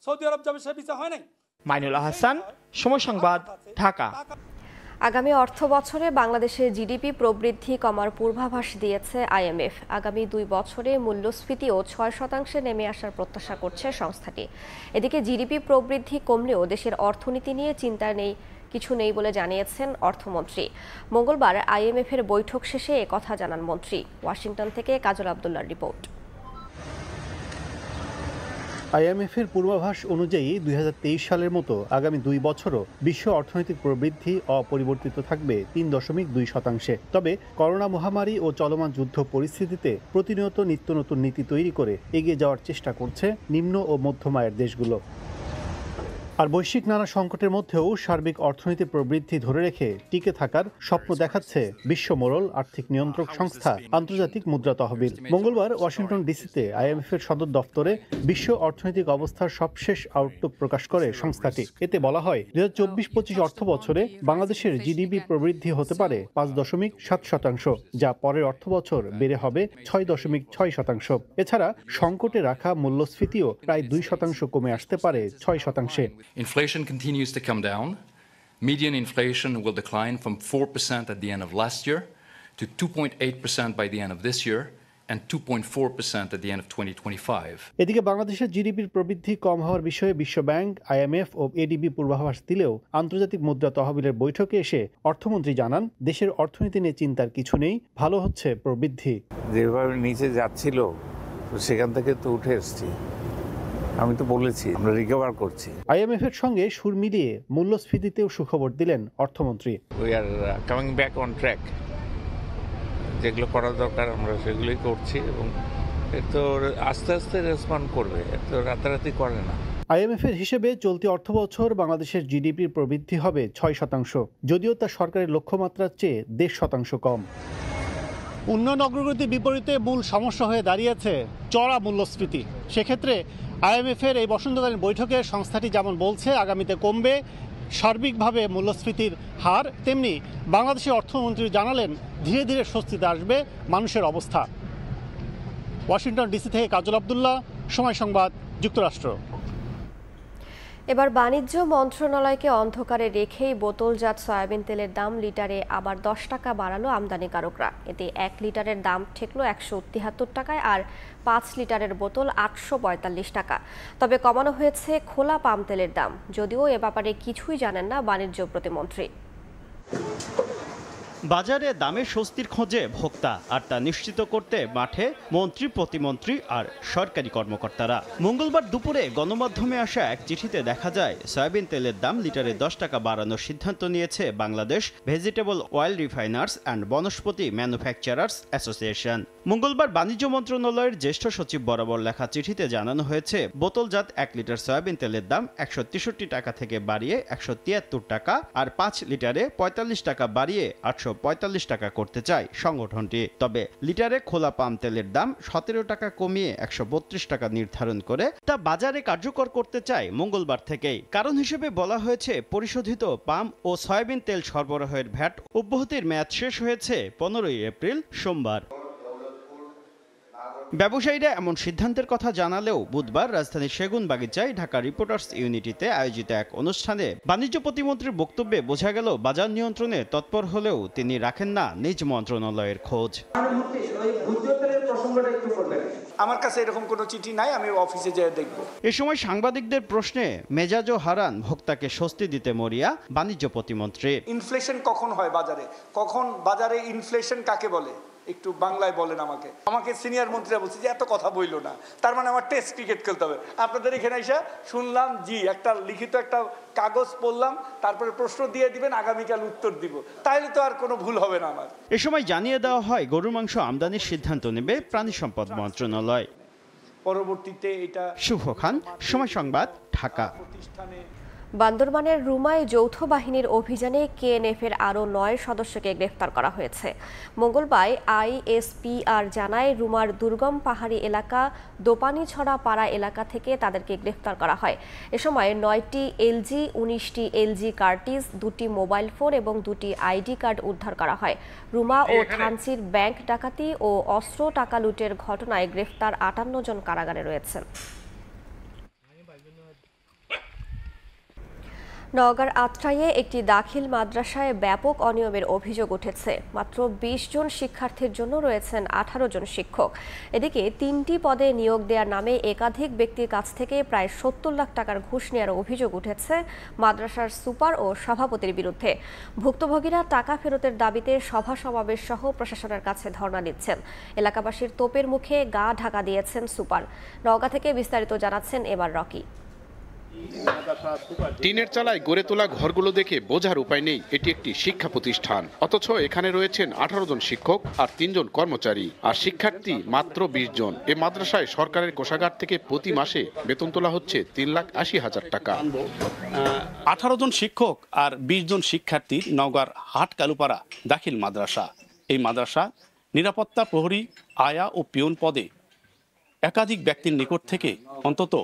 সৌদি আরব যাবে সে ভিসা হয় নাই। মাইনুল আহসান, সময় সংবাদ, ঢাকা। আগামী অর্থ বছরে বাংলাদেশের জিডিপি প্রবৃদ্ধি কমার পূর্বাভাস দিয়েছে আইএমএফ। আগামী 2 বছরে মূল্যস্ফীতিও 6% নেমে আসার প্রত্যাশা করছে সংস্থাটি। এদিকে জিডিপি প্রবৃদ্ধি কমলেও দেশের অর্থনীতি নিয়ে চিন্তা কিছু নেই বলে জানিয়েছেন অর্থমন্ত্রী। মঙ্গলবার আইএমএফের বৈঠক শেষে একথা জানান মন্ত্রী। ওয়াশিংটন থেকে কাজল আব্দুল্লাহর রিপোর্ট। আইএমএফের পূর্বাভাস অনুযায়ী 2023 সালের মতো আগামী 2 বছরও বিশ্ব অর্থনৈতিক প্রবৃদ্ধি অপরিবর্তিত থাকবে 3.2%। তবে করোনা মহামারী ও চলমান যুদ্ধ পরিস্থিতিতে প্রতিনিয়ত নিত্য নতুন নীতি তৈরি করে এগিয়ে যাওয়ার চেষ্টা করছে নিম্ন ও মধ্যম আয়ের দেশগুলো। আর বৈশ্বিক নানা সংকটের মধ্যেও সার্বিক অর্থনীতির প্রবৃদ্ধি ধরে রেখে টিকে থাকার স্বপ্ন দেখাচ্ছে বিশ্ব মোড়ল আর্থিক নিয়ন্ত্রক সংস্থা আন্তর্জাতিক মুদ্রা তহবিল। মঙ্গলবার ওয়াশিংটন ডিসিতে IMF এর সদর দফতরে বিশ্ব অর্থনৈতিক অবস্থার সবশেষ আউটলুক প্রকাশ করে সংস্থাটি। এতে বলা হয় 2024-25 অর্থ বছরে বাংলাদেশের GDP প্রবৃদ্ধি হতে পারে 5.7%, যা পরের অর্থ বছর বেড়ে হবে 6.6%। এছাড়া সংকটে রাখা মূল্যস্ফীতিও প্রায় 2% কমে আসতে পারে 6%। Inflation continues to come down. Median inflation will decline from 4% at the end of last year to 2.8% by the end of this year and 2.4% at the end of 2025. এদিকে বাংলাদেশের জিডিপির প্রবৃদ্ধি কম হওয়ার বিষয়ে বিশ্ব ব্যাংক, IMF ও ADB পূর্বাভাস দিলেও আন্তর্জাতিক মুদ্রা তহবিলের বৈঠকে এসে অর্থমন্ত্রী জানান, দেশের অর্থনীতি নিয়ে চিন্তার কিছু নেই, ভালো হচ্ছে প্রবৃদ্ধি। যেভাবে নিচে যাচ্ছিল সেখান থেকে তো উঠে এসেছি, আমি তো বলেছি আমরা রিকভার করছি। IMF এর সঙ্গে সুর মিলিয়ে মূল্যস্ফীতিতেও সুখবর দিলেন অর্থমন্ত্রী। We are coming back on track, যেগুলো করা দরকার আমরা সেগুলোই করছি এবং তো আস্তে আস্তে রেসপন্ড করবে, তো রাতারাতি করে না। IMF এর হিসেবে চলতি অর্থবছর বাংলাদেশের জিডিপির প্রবৃদ্ধি হবে 6%, যদিও তা সরকারের লক্ষ্যমাত্রার চেয়ে 1.5% কম। উন্নয়ন অগ্রগতির বিপরীতে মূল সমস্যা হয়ে দাঁড়িয়েছে চড়া মূল্যস্ফীতি। সেক্ষেত্রে IMF এর এই বসন্তকালীন বৈঠকে সংস্থাটি যেমন বলছে আগামীতে কমবে সার্বিকভাবে মূল্যস্ফীতির হার, তেমনি বাংলাদেশের অর্থমন্ত্রী জানালেন ধীরে ধীরে স্বস্তিতে আসবে মানুষের অবস্থা। ওয়াশিংটন ডিসি থেকে কাজল আব্দুল্লাহ, সময় সংবাদ, যুক্তরাষ্ট্র। এবার বাণিজ্য মন্ত্রণালয়কে অন্ধকারে রেখেই বোতলজাত সয়াবিন তেলের দাম লিটারে আবার 10 টাকা বাড়ালো আমদানিকারকরা। এতে 1 লিটারের দাম ঠেকলো 173 টাকায়, আর 5 লিটারের বোতল 845 টাকা। তবে কমানো হয়েছে খোলা পাম তেলের দাম, যদিও এ ব্যাপারে কিছুই জানেন না বাণিজ্য প্রতিমন্ত্রী। বাজারে দামে স্বস্তির খোঁজে ভোক্তা, আর তা নিশ্চিত করতে মাঠে মন্ত্রী, প্রতিমন্ত্রী আর সরকারি কর্মকর্তারা। মঙ্গলবার দুপুরে গণমাধ্যমে আসা এক চিঠিতে দেখা যায় সয়াবিন তেলের দাম লিটারে 10 টাকা বাড়ানোর সিদ্ধান্ত নিয়েছে Bangladesh vegetable oil refiners and Vanaspati manufacturers association. মঙ্গলবার বাণিজ্য মন্ত্রণালয়ের জ্যেষ্ঠ সচিব বরাবর লেখা চিঠিতে জানানো হয়েছে, বোতলজাত 1 লিটার সয়াবিন তেলের দাম 163 টাকা থেকে বাড়িয়ে 173 টাকা, আর 5 লিটারে 45 টাকা বাড়িয়ে 845 টাকা করতে চায় সংগঠনটি। তবে লিটারে খোলা পাম তেলের দাম 17 টাকা কমিয়ে 132 টাকা নির্ধারণ করে তা বাজারে কার্যকর করতে চায় মঙ্গলবার থেকেই। কারণ হিসেবে বলা হয়েছে, পরিশোধিত পাম ও সয়াবিন তেল সরবরাহের ভ্যাট অব্যাহতির মেয়াদ শেষ হয়েছে 15 এপ্রিল সোমবার। ব্যবসায়ীরা এমন সিদ্ধান্তের কথা জানালেও বুধবার রাজধানীর সেগুনবাগিচায় ঢাকা রিপোর্টার্স ইউনিটিতে আয়োজিত এক অনুষ্ঠানে বাণিজ্য প্রতিমন্ত্রীর বক্তব্যে বোঝা গেল বাজার নিয়ন্ত্রণে তৎপর হলেও তিনি রাখেন না নিজ মন্ত্রণালয়ের খোঁজ। আমার কাছে এরকম কোনো চিঠি নাই, আমি অফিসে যেয়ে দেখব। এ সময় সাংবাদিকদের প্রশ্নে মেজাজও হারান ভোক্তাকে স্বস্তি দিতে মরিয়া বাণিজ্য প্রতিমন্ত্রী। ইনফ্লেশন কখন হয় বাজারে, কখন বাজারে ইনফ্লেশন কাকে বলে একটু বাংলায় বলেন আমাকে। আমাকে সিনিয়র মন্ত্রীরা বলছে যে এত কথা বইলো না, তার মানে আমার টেস্ট ক্রিকেট খেলতে হবে। আপনাদের এখানে এসে শুনলাম জি একটা লিখিত একটা কাগজ পড়লাম, তারপরে প্রশ্ন দিয়ে দিবেন, আগামীকাল উত্তর দিব, তাহলে তো আর কোনো ভুল হবে না আমার। এ সময় জানিয়ে দেওয়া হয় গরুর মাংস আমদানির সিদ্ধান্ত নেবে প্রাণী সম্পদ মন্ত্রণালয়। পরবর্তীতে এটা শুভ খান, সময় সংবাদ, ঢাকা। বান্দরবানের রুমায় যৌথ বাহিনীর অভিযানে KNF এর আরও 9 সদস্যকে গ্রেফতার করা হয়েছে। মঙ্গলবার ISPR জানায়, রুমার দুর্গম পাহাড়ি এলাকা দোপানিছড়া পাড়া এলাকা থেকে তাদেরকে গ্রেফতার করা হয়। এ সময় 9টি LG, 19টি LG কার্টিজ, 2টি মোবাইল ফোন এবং 2টি ID কার্ড উদ্ধার করা হয়। রুমা ও থানচির ব্যাংক ডাকাতি ও অস্ত্র টাকা লুটের ঘটনায় গ্রেফতার 58 জন কারাগারে রয়েছেন। নওগাঁর আত্রাইয়ে একটি দাখিল মাদ্রাসায় ব্যাপক অনিয়মের অভিযোগ উঠেছে। মাত্র 20 জন শিক্ষার্থীর জন্য রয়েছেন 18 জন শিক্ষক। এদিকে 3টি পদে নিয়োগ দেওয়ার নামে একাধিক ব্যক্তির কাছ থেকে প্রায় 70 লাখ টাকার ঘুষ নেওয়ার অভিযোগ উঠেছে মাদ্রাসার সুপার ও সভাপতির বিরুদ্ধে। ভুক্তভোগীরা টাকা ফেরতের দাবিতে সভা সমাবেশ সহ প্রশাসনের কাছে ধর্ণা দিচ্ছেন। এলাকাবাসীর তোপের মুখে গা ঢাকা দিয়েছেন সুপার। নওগাঁ থেকে বিস্তারিত জানাচ্ছেন এবার রকি। টিনের চালায় গড়ে তোলা ঘরগুলো দেখে বোঝার উপায় নেই এটি একটি শিক্ষা প্রতিষ্ঠান, অথচ এখানে রয়েছেন 18 জন শিক্ষক আর 3 জন কর্মচারী, আর শিক্ষার্থী মাত্র 20 জন। এ মাদ্রাসায় সরকারের কোষাগার থেকে প্রতি মাসে বেতন তোলা হচ্ছে 3,80,000 টাকা। 18 জন শিক্ষক আর 20 জন শিক্ষার্থী নওগাঁর হাট কালুপাড়া দাখিল মাদ্রাসা। এই মাদ্রাসা নিরাপত্তা প্রহরী, আয়া ও পিয়ন পদে একাধিক ব্যক্তির নিকট থেকে অন্তত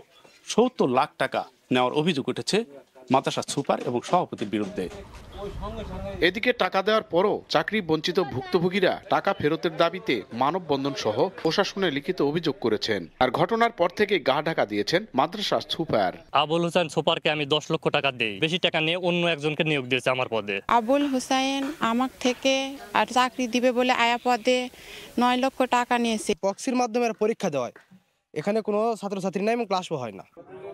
70 লাখ টাকা নেওয়ার অভিযোগ উঠেছে মাদ্রাসা সুপার এবং সভাপতির বিরুদ্ধে। এদিকে টাকা দেওয়ার পরও চাকরি বঞ্চিত ভুক্তভোগীরা টাকা ফেরতের দাবিতে মানববন্ধন সহ প্রশাসনে লিখিত অভিযোগ করেছেন। আর ঘটনার পর থেকে গা ঢাকা দিয়েছেন মাদ্রাসা সুপার। আবুল হোসেন সুপারকে আমি 10 লক্ষ টাকা দেই, বেশি টাকা নিয়ে অন্য একজনকে নিয়োগ দিয়েছে আমার পদে। আবুল হোসেন আমার থেকে আর চাকরি দিবে বলে আয়া পদে 9 লক্ষ টাকা নিয়েছে। বক্সির মাধ্যমে পরীক্ষা দেওয়ায় এখানে কোনো ছাত্রছাত্রী নাই এবং ক্লাসও হয় না।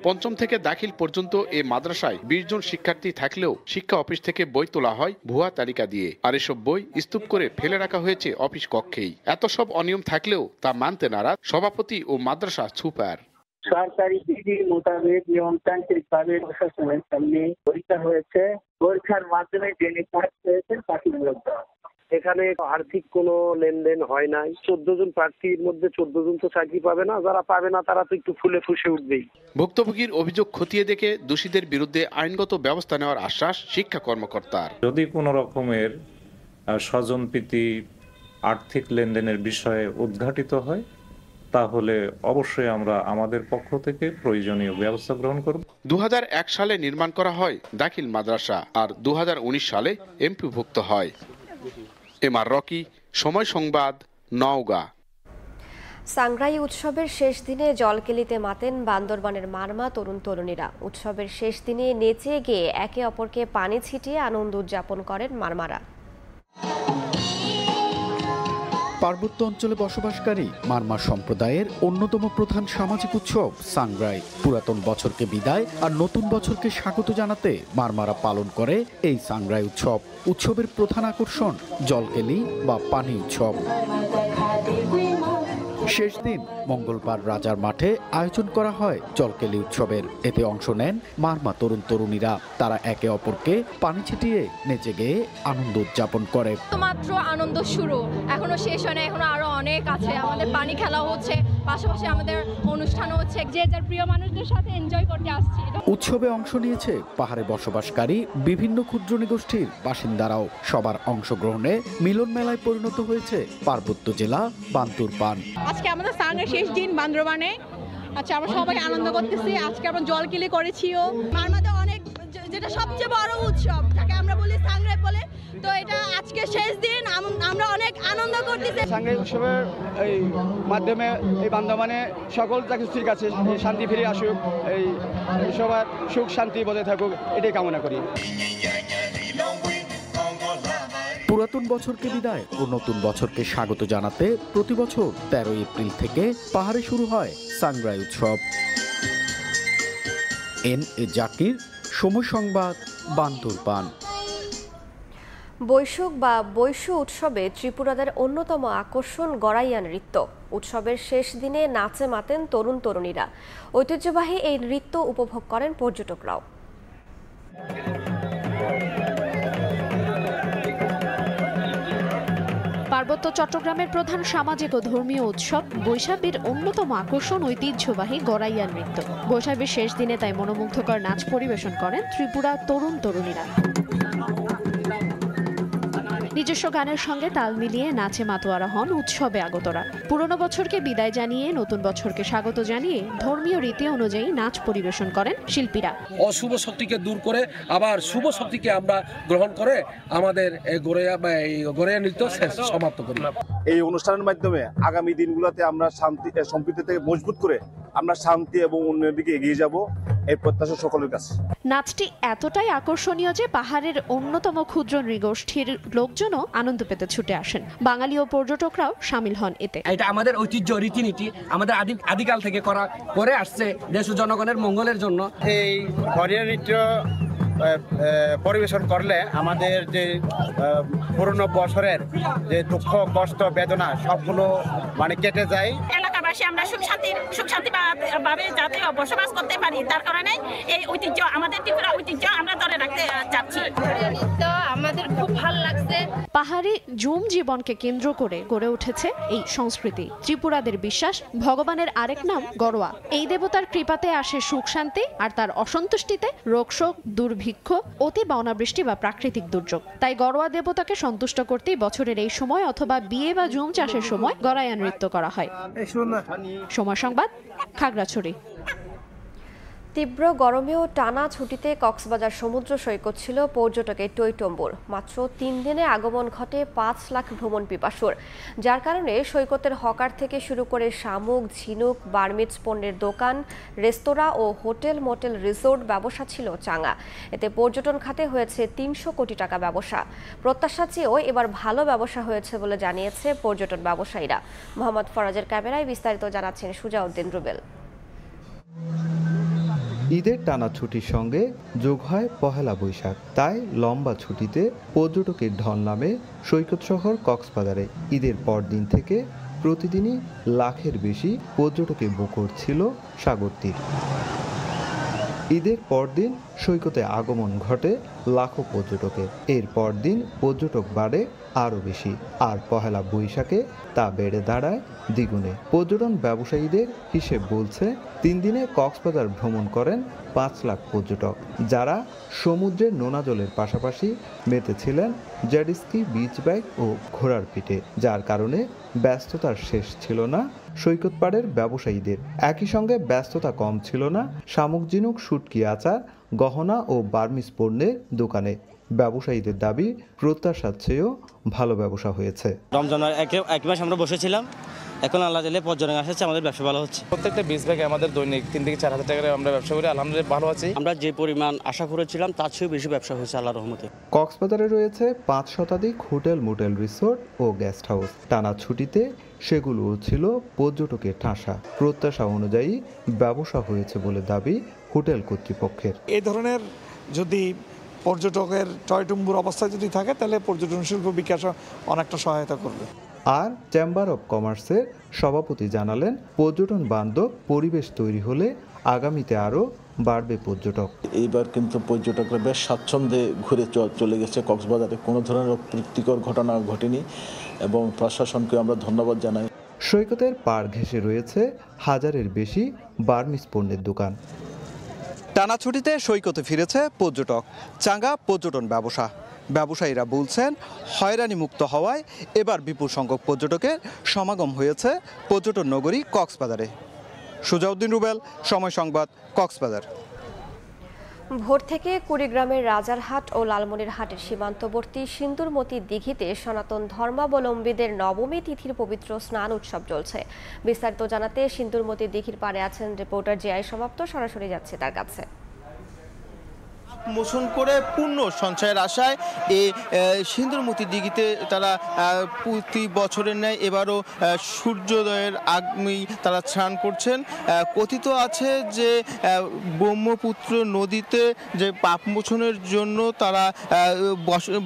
পঞ্চম থেকে দাখিল পর্যন্ত এ মাদ্রাসায় 20 জন শিক্ষার্থী থাকলেও শিক্ষা অফিস থেকে বই তোলা হয় ভুয়া তালিকা দিয়ে, আর এসব বই স্তূপ করে ফেলে রাখা হয়েছে অফিস কক্ষেই। এত সব অনিয়ম থাকলেও তা মানতে নারাজ সভাপতি ও মাদ্রাসা সুপার। সরকারি বিধি মোতাবেক নিয়মতান্ত্রিকভাবে প্রশাসনের সামনে পরীক্ষা হয়েছে, পরীক্ষার মাধ্যমে যিনি পাস হয়েছেন তাকে নিয়োগ দেওয়া। এখানে আর্থিক কোনো লেনদেন হয় নাই। 14 জন প্রার্থীর মধ্যে 14 জন তো চাকরি পাবে না, যারা পাবে না তারা তো একটু ফুলে ফুসে উঠবেই। ভুক্তভোগীর অভিযোগ খতিয়ে দেখে দোষীদের বিরুদ্ধে আইনগত ব্যবস্থা নেওয়ার আশ্বাস শিক্ষা কর্মকর্তার। যদি কোনো রকমের স্বজনপ্রীতি আর্থিক লেনদেনের বিষয়ে উদ্ঘাটিত হয় তাহলে অবশ্যই আমরা আমাদের পক্ষ থেকে প্রয়োজনীয় ব্যবস্থা গ্রহণ করব। 2001 সালে নির্মাণ করা হয় দাখিল মাদ্রাসা, আর 2019 সালে এমপিভুক্ত হয়। এমআর রকি, সময় সংবাদ, নওগাঁ। সাংগ্রাই উৎসবের শেষ দিনে জলকেলিতে মাতেন বান্দরবানের মারমা তরুণ তরুণীরা। উৎসবের শেষ দিনে নেচে গিয়ে একে অপরকে পানি ছিটিয়ে আনন্দ উদযাপন করেন মারমারা। পার্বত্য অঞ্চলে বসবাসকারী মারমা সম্প্রদায়ের অন্যতম প্রধান সামাজিক উৎসব সাংগ্রাই। পুরাতন বছরকে বিদায় আর নতুন বছরকে স্বাগত জানাতে মারমারা পালন করে এই সাংগ্রাই উৎসব। উৎসবের প্রধান আকর্ষণ জলকেলি বা পানি উৎসব। শেষ দিন মঙ্গলবার রাজার মাঠে আয়োজন করা হয় জলকেলি উৎসবের। এতে অংশ নেন মারমা তরুণ তরুণীরা। তারা একে অপরকে পানি ছিটিয়ে নেচে গেয়ে আনন্দ উদযাপন করে। মাত্র আনন্দ শুরু, এখনো শেষ হয় না, এখনো আরো অনেক আছে। আমাদের পানি খেলা হচ্ছে, পাশাপাশি আমাদের অনুষ্ঠানও হচ্ছে, যে যার প্রিয় মানুষদের সাথে এনজয় করতে আসছি। উৎসবে অংশ নিয়েছে পাহাড়ে বসবাসকারী বিভিন্ন ক্ষুদ্র নৃগোষ্ঠীর বাসিন্দারাও। সবার অংশগ্রহণে মিলন মেলায় পরিণত হয়েছে পার্বত্য জেলা বান্দরবান। আজকে আমাদের সাংগ্রাই শেষ দিন বান্দরবানে। আচ্ছা, আমরা সবাই আনন্দ করতেছি। আজকে আমরা জলকেলি করেছিও। মারমাতে অনেক, যেটা সবচেয়ে বড় উৎসব যাকে আমরা বলি সাংগ্রাই বলে, তো এটা আজকে শেষ দিন, আমরা অনেক আনন্দ করতেছি। সাংগ্রাই উৎসবের এই মাধ্যমে এই বান্দরবানে সকল জাতির কাছে শান্তি ফিরে আসুক, এই সবার সুখ শান্তি বজায় থাকুক, এটাই কামনা করি। পুরাতন বছরকে বিদায় ও নতুন বছরকে স্বাগত জানাতে প্রতি বছর 13 এপ্রিল থেকে পাহাড়ে শুরু হয় সাংগ্রাই উৎসব। এন.এ. জাকির, সময় সংবাদ, বান্দরবান। বৈশুক বা বৈশু উৎসবে ত্রিপুরাদের অন্যতম আকর্ষণ গড়াইয়া নৃত্য। উৎসবের শেষ দিনে নাচে মাতেন তরুণ তরুণীরা। ঐতিহ্যবাহী এই নৃত্য উপভোগ করেন পর্যটকরাও। পার্বত্য চট্টগ্রামের প্রধান সামাজিক ও ধর্মীয় উৎসব বৈশাখীর অন্যতম আকর্ষণ ঐতিহ্যবাহী গড়াইয়া নৃত্য। বৈশাখীর শেষ দিনে তাই মনোমুগ্ধকর নাচ পরিবেশন করেন ত্রিপুরা তরুণ তরুণীরা। নিজস্ব গানের সঙ্গে তাল মিলিয়ে নাচে মাতোয়ারা হন উৎসবে আগতরা। পুরনো বছরকে বিদায় জানিয়ে নতুন বছরকে স্বাগত জানিয়ে ধর্মীয় রীতি অনুযায়ী নাচ পরিবেশন করেন শিল্পীরা। অশুভ শক্তিকে দূর করে আবার শুভ শক্তিকে আমরা গ্রহণ করে আমাদের গড়াইয়া নৃত্য সমাপ্ত করি। এই অনুষ্ঠানের মাধ্যমে আগামী দিনগুলোতে আমরা শান্তি সম্প্রীতি থেকে মজবুত করে আমরা শান্তি এবং উন্নয়নের দিকে এগিয়ে যাব, এই প্রত্যাশা সকলের কাছে। নাচটি এতটাই আকর্ষণীয় যে পাহাড়ের অন্যতম ক্ষুদ্র নৃগোষ্ঠীর লোকজনও আনন্দ পেতে ছুটে আসেন। বাঙালি ও পর্যটকরাও সামিল হন এতে। এটা আমাদের ঐতিহ্য, রীতিনীতি আমাদের আদিকাল থেকে করে আসছে দেশ ও জনগণের মঙ্গলের জন্য। এই গড়াইয়া নৃত্য পরিবেশন করলে আমাদের যে পুরনো বছরের যে দুঃখ কষ্ট বেদনা সবগুলো কেটে যায়। পাশাপাশি আমরা সুখ শান্তি ভাবে যাতে বসবাস করতে পারি, তার কারণে এই ঐতিহ্য, আমাদের ত্রিপুরা ঐতিহ্য আমরা ধরে রাখতে চাচ্ছি। আমাদের খুব ভালো লাগছে। পাহাড়ি ঝুম জীবনকে কেন্দ্র করে গড়ে উঠেছে এই সংস্কৃতি। ত্রিপুরাদের বিশ্বাস, ভগবানের আরেক নাম গড়োয়া। এই দেবতার কৃপাতে আসে সুখ শান্তি, আর তার অসন্তুষ্টিতে রোগশোক, দুর্ভিক্ষ, অতি অনাবৃষ্টি বা প্রাকৃতিক দুর্যোগ। তাই গড়োয়া দেবতাকে সন্তুষ্ট করতেই বছরের এই সময় অথবা বিয়ে বা ঝুম চাষের সময় গড়াইয়া নৃত্য করা হয়। সময় সংবাদ, খাগড়াছড়ি। তীব্র গরমেও টানা ছুটিতে কক্সবাজার সমুদ্র সৈকত ছিল পর্যটকের টইটম্বুর। মাত্র 3 দিনে আগমন ঘটে 5 লাখ ভ্রমণ পিপাসুর, যার কারণে সৈকতের হকার থেকে শুরু করে শামুক, ঝিনুক, বার্মিজ পণ্যের দোকান, রেস্তোরাঁ ও হোটেল, মোটেল, রিসোর্ট ব্যবসা ছিল চাঙা। এতে পর্যটন খাতে হয়েছে 300 কোটি টাকা ব্যবসা। প্রত্যাশা চেয়েও এবার ভালো ব্যবসা হয়েছে বলে জানিয়েছে পর্যটন ব্যবসায়ীরা। মোহাম্মদ ফরাজের ক্যামেরায় বিস্তারিত জানাচ্ছেন সুজাউদ্দিন রুবেল। ঈদের টানা ছুটির সঙ্গে যোগ হয় পহেলা বৈশাখ, তাই লম্বা ছুটিতে পর্যটকের ঢল নামে সৈকত শহর কক্সবাজারে। ঈদের পরদিন থেকে প্রতিদিনই লাখের বেশি পর্যটকে বুকর ছিল সাগর তীর। ঈদের পরদিন সৈকতে আগমন ঘটে লাখো পর্যটকের। এর পরদিন পর্যটক বাড়ে আরও বেশি, আর পহেলা বৈশাখে তা বেড়ে দাঁড়ায় দ্বিগুণে। পর্যটন ব্যবসায়ীদের হিসেব বলছে 3 দিনে কক্সবাজার ভ্রমণ করেন 5 লাখ পর্যটক, যারা সমুদ্রের নোনা জলের পাশাপাশি মেতেছিলেন জেটস্কি, বিচ বাইক ও ঘোড়ার পিঠে, যার কারণে ব্যস্ততার শেষ ছিল না সৈকত পাড়ের ব্যবসায়ীদের। একই সঙ্গে ব্যস্ততা কম ছিল না শামুক, ঝিনুক, শুটকি, আচার, গহনা ও বার্মিজ পণ্যের দোকানে। ব্যবসায়ীদের দাবি প্রত্যাশার চেয়েও ভালো ব্যবসা হয়েছে। রমজানের এক মাস আমরা বসেছিলাম, এখন আল্লাহ দিলে পর্যটন আসছে, আমাদের ব্যবসা ভালো হচ্ছে। প্রত্যেকটা বিচ ব্যাগে আমাদের দৈনিক 3 থেকে 4 হাজার টাকা আমরা ব্যবসা করি, আলহামদুলিল্লাহ ভালো আছি। আমরা যে পরিমাণ আশা করেছিলাম তার চেয়েও বেশি ব্যবসা হয়েছে আল্লাহর রহমতে। কক্সবাজারে রয়েছে 5 শতাধিক হোটেল, মোটেল, রিসোর্ট ও গেস্ট হাউস। টানা ছুটিতে সেগুলো ছিল পর্যটকের ঠাসা। প্রত্যাশা অনুযায়ী ব্যবসা হয়েছে বলে দাবি হোটেল কর্তৃপক্ষের। এই ধরনের যদি পর্যটকের টয়টুম্বুর অবস্থায় যদি থাকে, তাহলে পর্যটন শিল্প বিকাশে অনেকটা সহায়তা করবে। আর চেম্বার অব কমার্সের সভাপতি জানালেন, পর্যটন বান্ধব পরিবেশ তৈরি হলে আগামীতে আরও বাড়বে পর্যটক। এইবার কিন্তু পর্যটকরা বেশ স্বাচ্ছন্দ্যে ঘুরে চলে গেছে কক্সবাজারে, কোনো ধরনের অপ্রীতিকর ঘটনা ঘটেনি এবং প্রশাসনকে আমরা ধন্যবাদ জানাই। সৈকতের পাড় ঘেঁষে রয়েছে 1000-এর বেশি বার্মিজ পণ্যের দোকান। টানা ছুটিতে সৈকতে ফিরেছে পর্যটক, চাঙ্গা পর্যটন ব্যবসায়ীরা বলছেন, হয়রানি মুক্ত হওয়ায় এবার বিপুল সংখ্যক পর্যটকের সমাগম হয়েছে পর্যটন নগরী কক্সবাজারে। সুজাউদ্দিন রুবেল, সময় সংবাদ, কক্সবাজার। ভোর থেকে কুড়িগ্রামের রাজারহাট ও লালমনিরহাটের সীমান্তবর্তী সিন্দুরমতি দিঘিতে সনাতন ধর্মাবলম্বীদের নবমী তিথির পবিত্র স্নান উৎসব চলছে। বিস্তারিত জানাতে সিন্দুরমতি দিঘির পাড়ে আছেন রিপোর্টার জিআই সমাপ্ত, সরাসরি যাচ্ছে তার কাছে। মোচন করে পূর্ণ সঞ্চয়ের আশায় এই সিন্দুরমতি দিঘিতে তারা প্রতি বছরের ন্যায় এবারও সূর্যোদয়ের আগেই তারা স্নান করছেন। কথিত আছে যে ব্রহ্মপুত্র নদীতে যে পাপ মোচনের জন্য তারা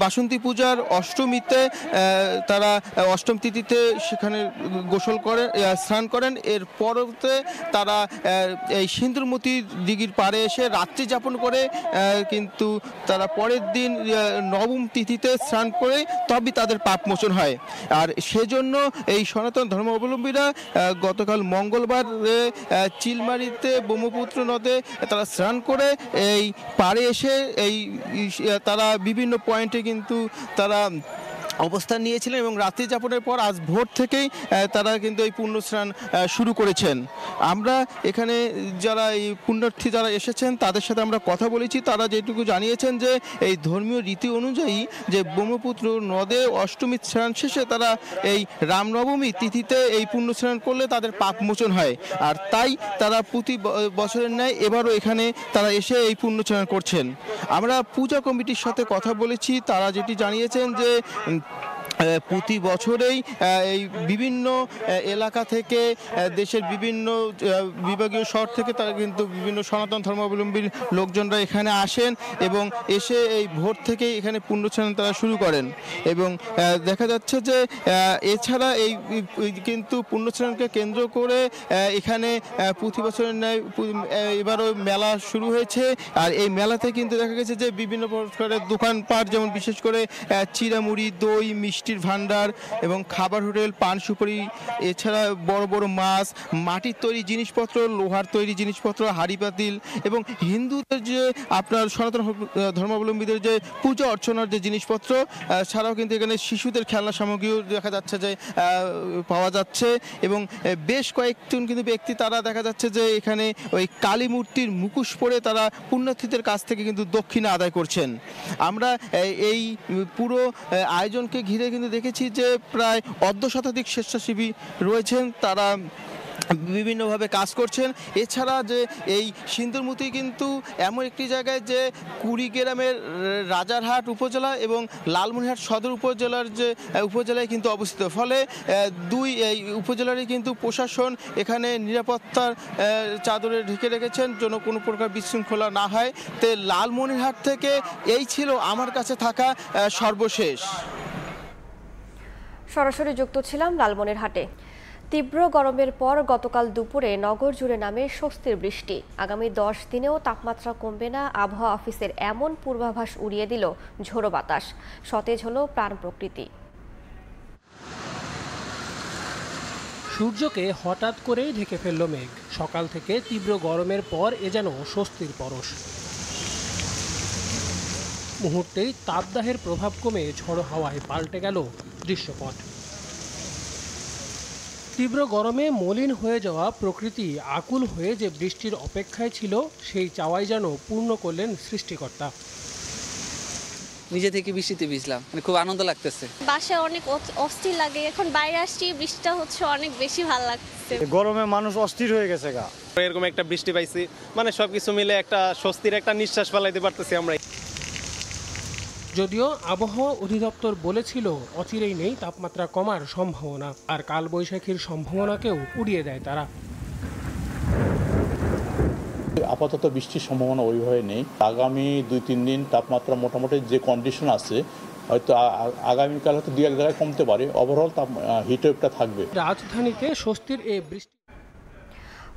বাসন্তী পূজার অষ্টমীতে তারা অষ্টম তিথিতে সেখানে গোসল করেন, স্নান করেন। এর পরতে তারা এই সিন্দুরমতি দিঘির পাড়ে এসে রাত্রি যাপন করে, কিন্তু তারা পরের দিন নবম তিথিতে স্নান করে তবে তাদের পাপ মোচন হয়। আর সেজন্য এই সনাতন ধর্মাবলম্বীরা গতকাল মঙ্গলবার চিলমারিতে ব্রহ্মপুত্র নদে তারা স্নান করে এই পাড়ে এসে তারা বিভিন্ন পয়েন্টে কিন্তু তারা অবস্থান নিয়েছিলেন এবং রাত্রি যাপনের পর আজ ভোর থেকেই তারা কিন্তু এই পুণ্য স্নান শুরু করেছেন। আমরা এখানে যারা এই পুণ্যার্থী যারা এসেছেন তাদের সাথে আমরা কথা বলেছি, তারা যেটুকু জানিয়েছেন যে এই ধর্মীয় রীতি অনুযায়ী যে ব্রহ্মপুত্র নদে অষ্টমী স্নান শেষে তারা এই রামনবমী তিথিতে এই পুণ্য স্নান করলে তাদের পাপ মোচন হয়, আর তাই তারা প্রতি বছরের ন্যায় এবারও এখানে তারা এসে এই পুণ্য স্নান করছেন। আমরা পূজা কমিটির সাথে কথা বলেছি, তারা যেটি জানিয়েছেন যে প্রতি বছরেই এই বিভিন্ন এলাকা থেকে দেশের বিভিন্ন বিভাগীয় শহর থেকে তারা কিন্তু বিভিন্ন সনাতন ধর্মাবলম্বী লোকজনরা এখানে আসেন এবং এসে এই ভোর থেকেই এখানে পুণ্যস্নান তারা শুরু করেন এবং দেখা যাচ্ছে যে এছাড়া এই কিন্তু পুণ্যস্নানকে কেন্দ্র করে এখানে প্রতি বছরের ন্যায় এবারও মেলা শুরু হয়েছে। আর এই মেলাতে কিন্তু দেখা গেছে যে বিভিন্ন প্রকারের দোকানপাট, যেমন বিশেষ করে চিড়ামুড়ি, দই, মিষ্টির ভান্ডার এবং খাবার হোটেল, পান সুপারি, এছাড়া বড় বড় মাছ, মাটির তৈরি জিনিসপত্র, লোহার তৈরি জিনিসপত্র, হাঁড়ি পাতিল এবং হিন্দুদের যে আপনার সনাতন ধর্মাবলম্বীদের যে পূজা অর্চনার যে জিনিসপত্র, ছাড়াও কিন্তু এখানে শিশুদের খেলনা সামগ্রীও দেখা যাচ্ছে যে পাওয়া যাচ্ছে এবং বেশ কয়েকজন কিন্তু ব্যক্তি তারা দেখা যাচ্ছে যে এখানে ওই কালী মূর্তির মুখোশ পরে তারা পুণ্যার্থীদের কাছ থেকে কিন্তু দক্ষিণা আদায় করছেন। আমরা এই পুরো আয়োজনকে ঘিরে কিন্তু দেখেছি যে প্রায় অর্ধশতাধিক স্বেচ্ছাসেবী রয়েছেন, তারা বিভিন্নভাবে কাজ করছেন। এছাড়া যে এই সিন্দুরমুতি কিন্তু এমন একটি জায়গায় যে কুড়িগ্রামের রাজারহাট উপজেলা এবং লালমনিরহাট সদর উপজেলার যে উপজেলায় কিন্তু অবস্থিত, ফলে দুই এই উপজেলারই কিন্তু প্রশাসন এখানে নিরাপত্তার চাদরে ঢেকে রেখেছেন যেন কোনো প্রকার বিশৃঙ্খলা না হয়। তো লালমনিরহাট থেকে এই ছিল আমার কাছে থাকা সর্বশেষ। সরাসরি যুক্ত ছিলাম লালমনিরহাটে। তীব্র গরমের পর গতকাল দুপুরে নগর জুড়ে নামে স্বস্তির বৃষ্টি। আগামী 10 দিনেও তাপমাত্রা কমবে না, আবহাওয়া অফিসের এমন পূর্বাভাস উড়িয়ে দিল ঝোড়ো বাতাস। সতেজ হলো প্রাণ প্রকৃতি। সূর্যকে হঠাৎ করেই ঢেকে ফেলল মেঘ। সকাল থেকে তীব্র গরমের পর এ যেন স্বস্তির পরশ। মুহূর্তেই তাপদাহের প্রভাব কমে ঝড়ো হাওয়ায় পাল্টে গেল দৃশ্যপট। তীব্র গরমে মলিন হয়ে যাওয়া প্রকৃতি আকুল হয়ে যে বৃষ্টির অপেক্ষায় ছিল, সেই চাওয়াই যেন পূর্ণ করলেন সৃষ্টিকর্তা। নিজে থেকে বৃষ্টিতে ভিজলাম, খুব আনন্দ লাগতেছে। বাসায় অনেক অস্থির লাগে, এখন বাইরে আসছি, বৃষ্টিটা হচ্ছে অনেক বেশি ভালো লাগছে। গরমে মানুষ অস্থির হয়ে গেছে গা। এরকম একটা বৃষ্টি পাইছি, মানে সবকিছু মিলে একটা স্বস্তির একটা নিঃশ্বাস ফেলাইতে পারতেছি আমরা। যদিও আবহাওয়া অধিদপ্তর বলেছিল অচিরেই নেই তাপমাত্রা কমার সম্ভাবনা, আর কালবৈশাখীর সম্ভাবনাকেও উড়িয়ে দেয় তারা। আপাতত বৃষ্টির সম্ভাবনা ওইভাবে নেই। আগামী 2-3 দিন তাপমাত্রা মোটামুটি যে কন্ডিশন আছে, হয়তো আগামীকাল হয়তো 2-1 জায়গায় কমতে পারে, ওভারঅল হিটওয়েভটা থাকবে। রাজধানীতে স্বস্তির এই বৃষ্টি।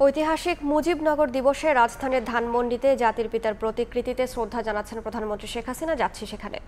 ঐতিহাসিক মুজিবনগর দিবসে রাজধানীর ধানমন্ডিতে জাতির পিতার প্রতিকৃতিতে শ্রদ্ধা জানাচ্ছেন প্রধানমন্ত্রী শেখ হাসিনা। যাচ্ছি সেখানে।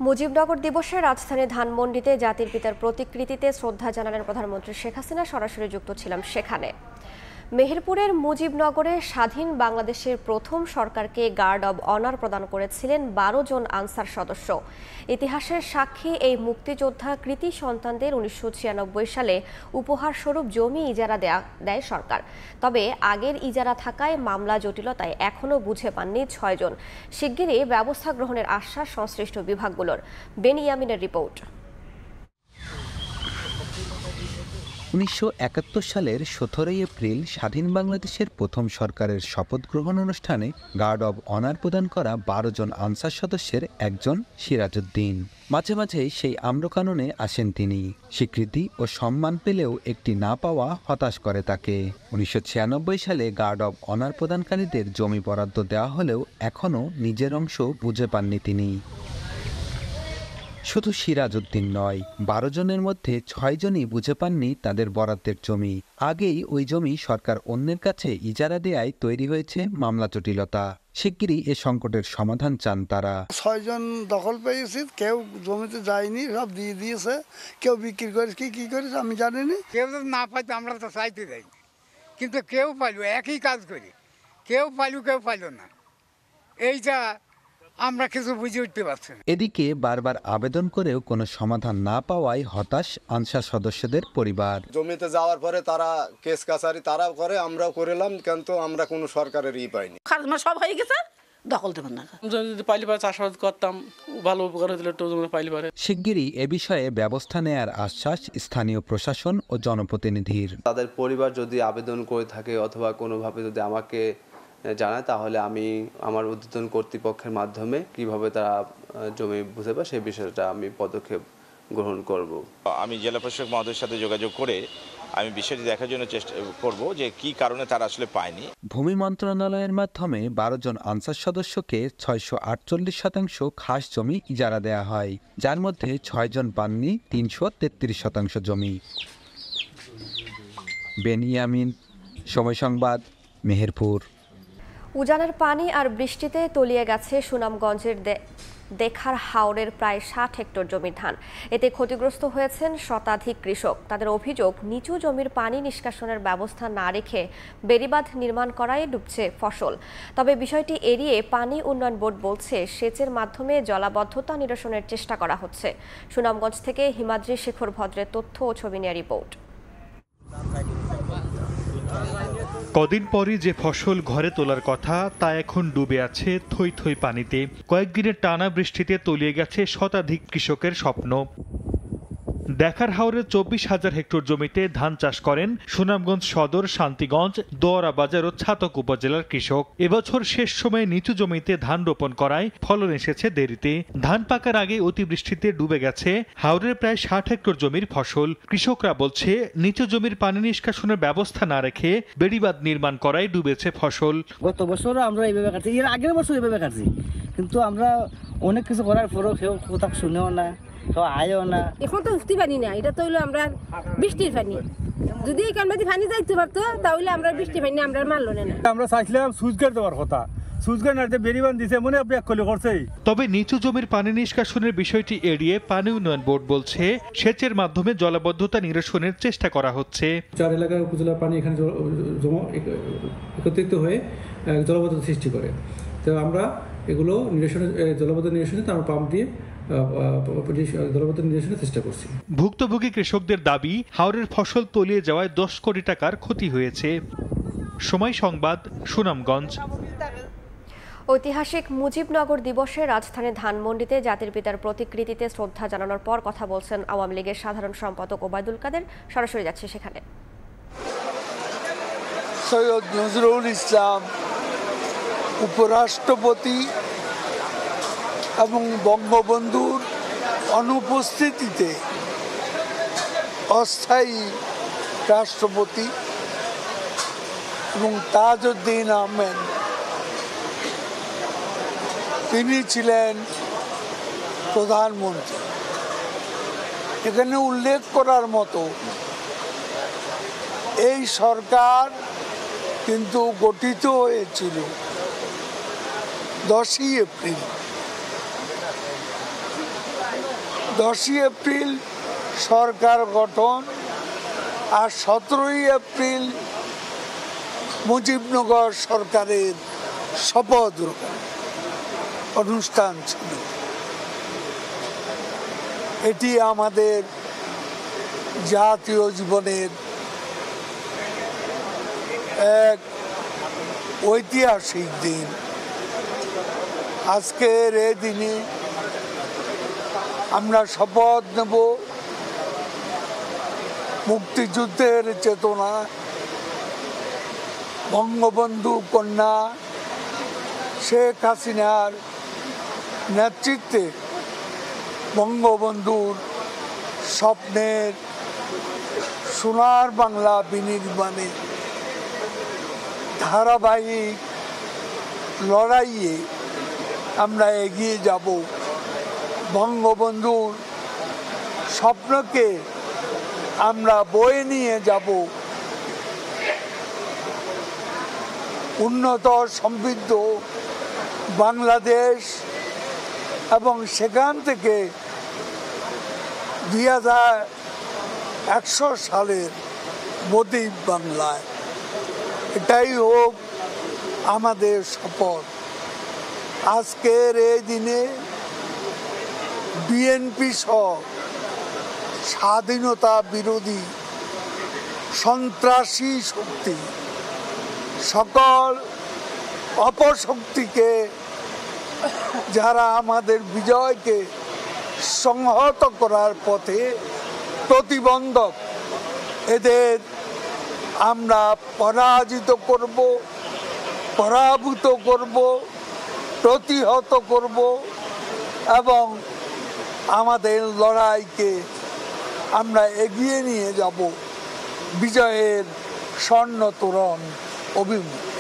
মুজিবনগর দিবসে রাজধানী ধানমন্ডিতে জাতির পিতার প্রতিকৃতিতে শ্রদ্ধা জানালেন প্রধানমন্ত্রী শেখ হাসিনা। সরাসরি যুক্ত ছিলাম সেখানে। মেহেরপুরের মুজিবনগরে স্বাধীন বাংলাদেশের প্রথম সরকারকে গার্ড অব অনার প্রদান করেছিলেন 12 জন আনসার সদস্য। ইতিহাসের সাক্ষী এই মুক্তিযোদ্ধা কৃতি সন্তানদের 1996 সালে উপহার স্বরূপ জমি ইজারা দেয় সরকার। তবে আগের ইজারা থাকায় মামলা জটিলতায় এখনও বুঝে পাননি 6 জন। শিগগিরই ব্যবস্থা গ্রহণের আশ্বাস সংশ্লিষ্ট বিভাগগুলোর। বেনিয়ামিনের রিপোর্ট। 1971 সালের 17 এপ্রিল স্বাধীন বাংলাদেশের প্রথম সরকারের শপথ গ্রহণ অনুষ্ঠানে গার্ড অব অনার প্রদান করা 12 জন আনসার সদস্যের একজন সিরাজউদ্দিন। মাঝে মাঝে সেই আম্রকাননে আসেন তিনি। স্বীকৃতি ও সম্মান পেলেও একটি না পাওয়া হতাশ করে তাকে। 1996 সালে গার্ড অব অনার প্রদানকারীদের জমি বরাদ্দ দেওয়া হলেও এখনও নিজের অংশ বুঝে পাননি তিনি। শুধু সিরাজউদ্দিন নয়, 12 জনের মধ্যে 6 জনই বুঝে পাননি তাদের বরাদ্দের জমি। আগেই ওই জমি সরকার অন্যের কাছে ইজারা দেয়ায় তৈরি হয়েছে মামলা জটিলতা। শিগগিরই এ সংকটের সমাধান চান তারা। 6 জন দখল পেয়েছি, কেউ জমিতে যায়নি, সব দিয়ে দিয়েছে, কেউ বিক্রি করেছে, কি করেছে আমি জানিনি। কেউ যদি না পাইতো আমরা তো চাইতে যাই, কিন্তু কেউ পাইল, একই কাজ করি, কেউ পাইল কেউ পাইল না, এইটা আমরা কিছু বুঝে উঠতে পারছি না। এদিকে বারবার আবেদন করেও কোনো সমাধান না পাওয়ায় হতাশ আনসার সদস্যদের পরিবার। জমিতে যাওয়ার পরে তারা কেস কাছারি তারাও করে, আমরাও করিলাম, কিন্তু আমরা কোনো সরকারের পাইনি। খাজনা সব হয়ে গেছে, দখল দেবেন না। যদি পাইলে পারে চাষাবাদ করতাম, ভালো উপকার হয়েছিল, পাইলে পারে। শিগগিরই এ বিষয়ে ব্যবস্থা নেয়ার আশ্বাস স্থানীয় প্রশাসন ও জনপ্রতিনিধির। তাদের পরিবার যদি আবেদন করে থাকে অথবা কোনোভাবে যদি আমাকে জানায়, তাহলে আমি আমার ঊর্ধ্বতন কর্তৃপক্ষের মাধ্যমে কিভাবে তারা জমি বুঝে পায় সেই বিষয়টা আমি পদক্ষেপ গ্রহণ করব। আমি জেলা প্রশাসক মহোদয়ের সাথে যোগাযোগ করে আমি বিষয়টি দেখার জন্য চেষ্টা করব যে কি কারণে তারা আসলে পায়নি। ভূমি মন্ত্রণালয়ের মাধ্যমে 12 জন আনসার সদস্যকে 648% খাস জমি ইজারা দেয়া হয়, যার মধ্যে 6 জন পাননি 333% জমি। বেনিয়ামিন, সময় সংবাদ, মেহেরপুর। উজানের পানি আর বৃষ্টিতে তলিয়ে গেছে সুনামগঞ্জের দেখার হাওরের প্রায় 60 হেক্টর জমির ধান। এতে ক্ষতিগ্রস্ত হয়েছেন শতাধিক কৃষক। তাদের অভিযোগ, নিচু জমির পানি নিষ্কাশনের ব্যবস্থা না রেখে বেড়িবাঁধ নির্মাণ করায় ডুবছে ফসল। তবে বিষয়টি এড়িয়ে পানি উন্নয়ন বোর্ড বলছে সেচের মাধ্যমে জলাবদ্ধতা নিরসনের চেষ্টা করা হচ্ছে। সুনামগঞ্জ থেকে হিমাদ্রি শেখর ভদ্রের তথ্য ও ছবি নিয়ে রিপোর্ট। কদিন পরই যে ফসল ঘরে তোলার কথা তা এখন ডুবে আছে থই থই পানিতে। কয়েকদিনের টানা বৃষ্টিতে তলিয়ে গেছে শতাধিক কৃষকের স্বপ্ন। দেখার হাওরের 24,000 হেক্টর জমিতে ধান চাষ করেন সুনামগঞ্জ সদর, শান্তিগঞ্জ, দোয়ারা বাজার ও ছাতক উপজেলার কৃষক। এবছর শেষ সময়ে নিচু জমিতে ধান রোপণ করায় ফলন এসেছে দেরিতে। ধান পাকার আগে অতিবৃষ্টিতে ডুবে গেছে হাওরের প্রায় 60 হেক্টর জমির ফসল। কৃষকরা বলছে, নিচু জমির পানি নিষ্কাশনের ব্যবস্থা না রেখে বেড়িবাঁধ নির্মাণ করায় ডুবেছে ফসল। গত বছর আমরা এইভাবে কাটছি, এর আগের বছর এইভাবে কাটছি, কিন্তু আমরা অনেক কিছু করার পরেও কেউ কথা শুনেও না, এখন তো উঠতে পারি না। এটা তো হইলো আমরা বৃষ্টির পানি, যদি এখান থেকে পানি যাইতে পারতো তাহলে আমরা বৃষ্টির পানি আমরা মারলো না। আমরা চাইছিলাম সুইচগেট দেওয়ার কথা, সুইচগেট না বেরিবান দিছে, মনে আপনি এক কলি করছে। তবে নিচু জমির পানি নিষ্কাশনের বিষয়টি এড়িয়ে পানি উন্নয়ন বোর্ড বলছে সেচের মাধ্যমে জলাবদ্ধতা নিরসনের চেষ্টা করা হচ্ছে। 4 এলাকার উপজেলার পানি এখানে একত্রিত হয়ে জলাবদ্ধতা সৃষ্টি করে। তো আমরা এগুলো জলাবদ্ধতা নিরসনে আমরা পাম্প দিয়ে চেষ্টা করছি। ভুক্তভোগী কৃষকদের দাবি, হাওরের ফসল তলিয়ে যাওয়ায় 10 কোটি টাকার ক্ষতি হয়েছে। সময় সংবাদ, সুনামগঞ্জ। ঐতিহাসিক মুজিবনগর দিবসে রাজধানীর ধানমন্ডিতে জাতির পিতার প্রতিকৃতিতে শ্রদ্ধা জানানোর পর কথা বলছেন আওয়ামী লীগের সাধারণ সম্পাদক ওবায়দুল কাদের। সরাসরি যাচ্ছে সেখানে। সৈয়দ নজরুল ইসলাম উপরাষ্ট্রপতি এবং বঙ্গবন্ধুর অনুপস্থিতিতে অস্থায়ী রাষ্ট্রপতি এবং তাজউদ্দিন আহমেদ তিনি ছিলেন প্রধানমন্ত্রী। এখানে উল্লেখ করার মতো এই সরকার কিন্তু গঠিত হয়েছিল 10ই এপ্রিল। 10ই এপ্রিল সরকার গঠন আর 17ই এপ্রিল মুজিবনগর সরকারের শপথ গ্রহণ অনুষ্ঠান ছিল। এটি আমাদের জাতীয় জীবনের এক ঐতিহাসিক দিন। আজকের এই দিনে আমরা শপথ নেব মুক্তিযুদ্ধের চেতনা, বঙ্গবন্ধু কন্যা শেখ হাসিনার নেতৃত্বে বঙ্গবন্ধুর স্বপ্নের সোনার বাংলা বিনির্মাণে ধারাবাহিক লড়াইয়ে আমরা এগিয়ে যাব। বঙ্গবন্ধুর স্বপ্নকে আমরা বয়ে নিয়ে যাব উন্নত সমৃদ্ধ বাংলাদেশ, এবং সেখান থেকে 2100 সালের বদ্বীপ বাংলায়। এটাই হোক আমাদের শপথ। আজকের এই দিনে বিএনপি সহ স্বাধীনতা বিরোধী সন্ত্রাসী শক্তি সকল অপশক্তিকে, যারা আমাদের বিজয়কে সংহত করার পথে প্রতিবন্ধক, এদের আমরা পরাজিত করব, পরাভূত করব, প্রতিহত করব এবং আমাদের লড়াইকে আমরা এগিয়ে নিয়ে যাব বিজয়ের স্বর্ণ তোরণ অভিমুখে।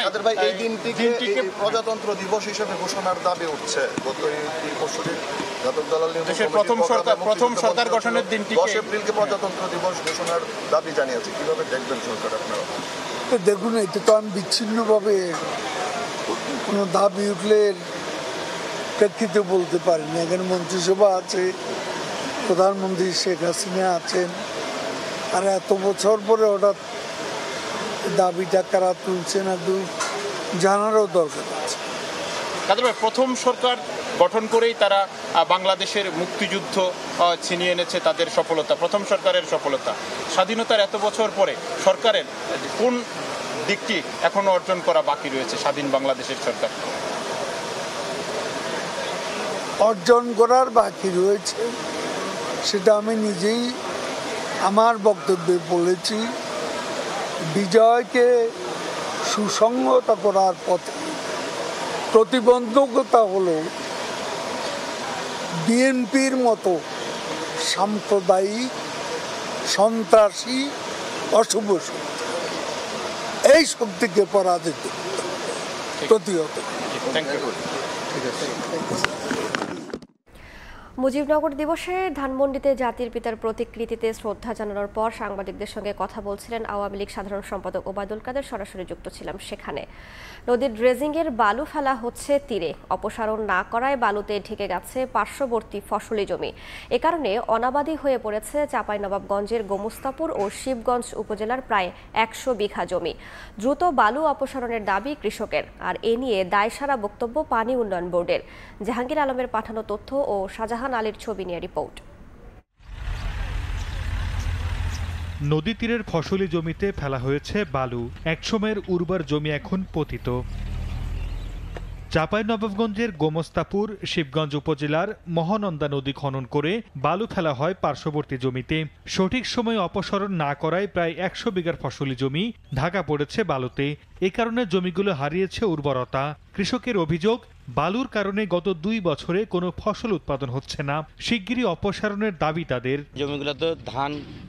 কাদের ভাই, এই দিনটিকে প্রজাতন্ত্র দিবস হিসেবে ঘোষণার দাবি উঠছে। দেশের প্রথম সরকার গঠনের দিনটি 10 এপ্রিলকে প্রজাতন্ত্র দিবস ঘোষণার দাবি জানিয়েছে। কিভাবে দেখবেন সরকার আপনারা? দেখুন, এটা তো আমি বিচ্ছিন্নভাবে কোনো দাবি উঠলে প্রেক্ষিতে বলতে পারি না। এখানে মন্ত্রিসভা আছে, প্রধানমন্ত্রী শেখ হাসিনা আছেন, আর এত বছর পরে হঠাৎ দাবিটা কারা তুলছে না জানারও দরকার আছে। প্রথম সরকার গঠন করেই তারা বাংলাদেশের মুক্তিযুদ্ধ ছিনিয়ে এনেছে, তাদের সফলতা, প্রথম সরকারের সফলতা। স্বাধীনতার এত বছর পরে সরকারের কোন দিকটি এখনো অর্জন করা বাকি রয়েছে স্বাধীন বাংলাদেশের সরকার? অর্জন করার বাকি রয়েছে সেটা আমি নিজেই আমার বক্তব্যে বলেছি। বিজয়কে সুসংহত করার পথে প্রতিবন্ধকতা হলো বিএনপির মতো সাম্প্রদায়িক সন্ত্রাসী অশুভ শক্তি। এই শক্তিকে পরাজিত প্রতিহত। মুজিবনগর দিবসে ধানমন্ডিতে জাতির পিতার প্রতিকৃতিতে শ্রদ্ধা জানানোর পর সাংবাদিকদের সঙ্গে কথা বলছিলেন আওয়ামী লীগ সাধারণ সম্পাদক ওবায়দুল কাদের। সরাসরি যুক্ত ছিলাম সেখানে। নদীর ড্রেজিংয়ের বালু ফেলা হচ্ছে তীরে, অপসারণ না করায় বালুতে ঢেকে গেছে পার্শ্ববর্তী ফসলি জমি। এ কারণে অনাবাদি হয়ে পড়েছে চাঁপাইনবাবগঞ্জের গোমস্তাপুর ও শিবগঞ্জ উপজেলার প্রায় 100 বিঘা জমি। দ্রুত বালু অপসারণের দাবি কৃষকের, আর এ নিয়ে দায়সারা বক্তব্য পানি উন্নয়ন বোর্ডের। জাহাঙ্গীর আলমের পাঠানো তথ্য ও শাহজাহান আলীর ছবি নিয়ে রিপোর্ট। নদী তীরের ফসলি জমিতে ফেলা হয়েছে বালু। একসময়ের উর্বর জমি এখন পতিত। চাঁপাইনবাবগঞ্জের গোমস্তাপুর শিবগঞ্জ উপজেলার মহানন্দা নদী খনন করে বালু ফেলা হয় পার্শ্ববর্তী জমিতে। সঠিক সময়ে অপসারণ না করায় প্রায় 100 বিঘার ফসলি জমি ঢাকা পড়েছে বালুতে। এ কারণে জমিগুলো হারিয়েছে উর্বরতা। কৃষকের অভিযোগ, বালুর কারণে গত 2 বছরে কোনো ফসল উৎপাদন হচ্ছে না। শিগগিরই অপসারণের দাবি তাদের। জমিগুলো তো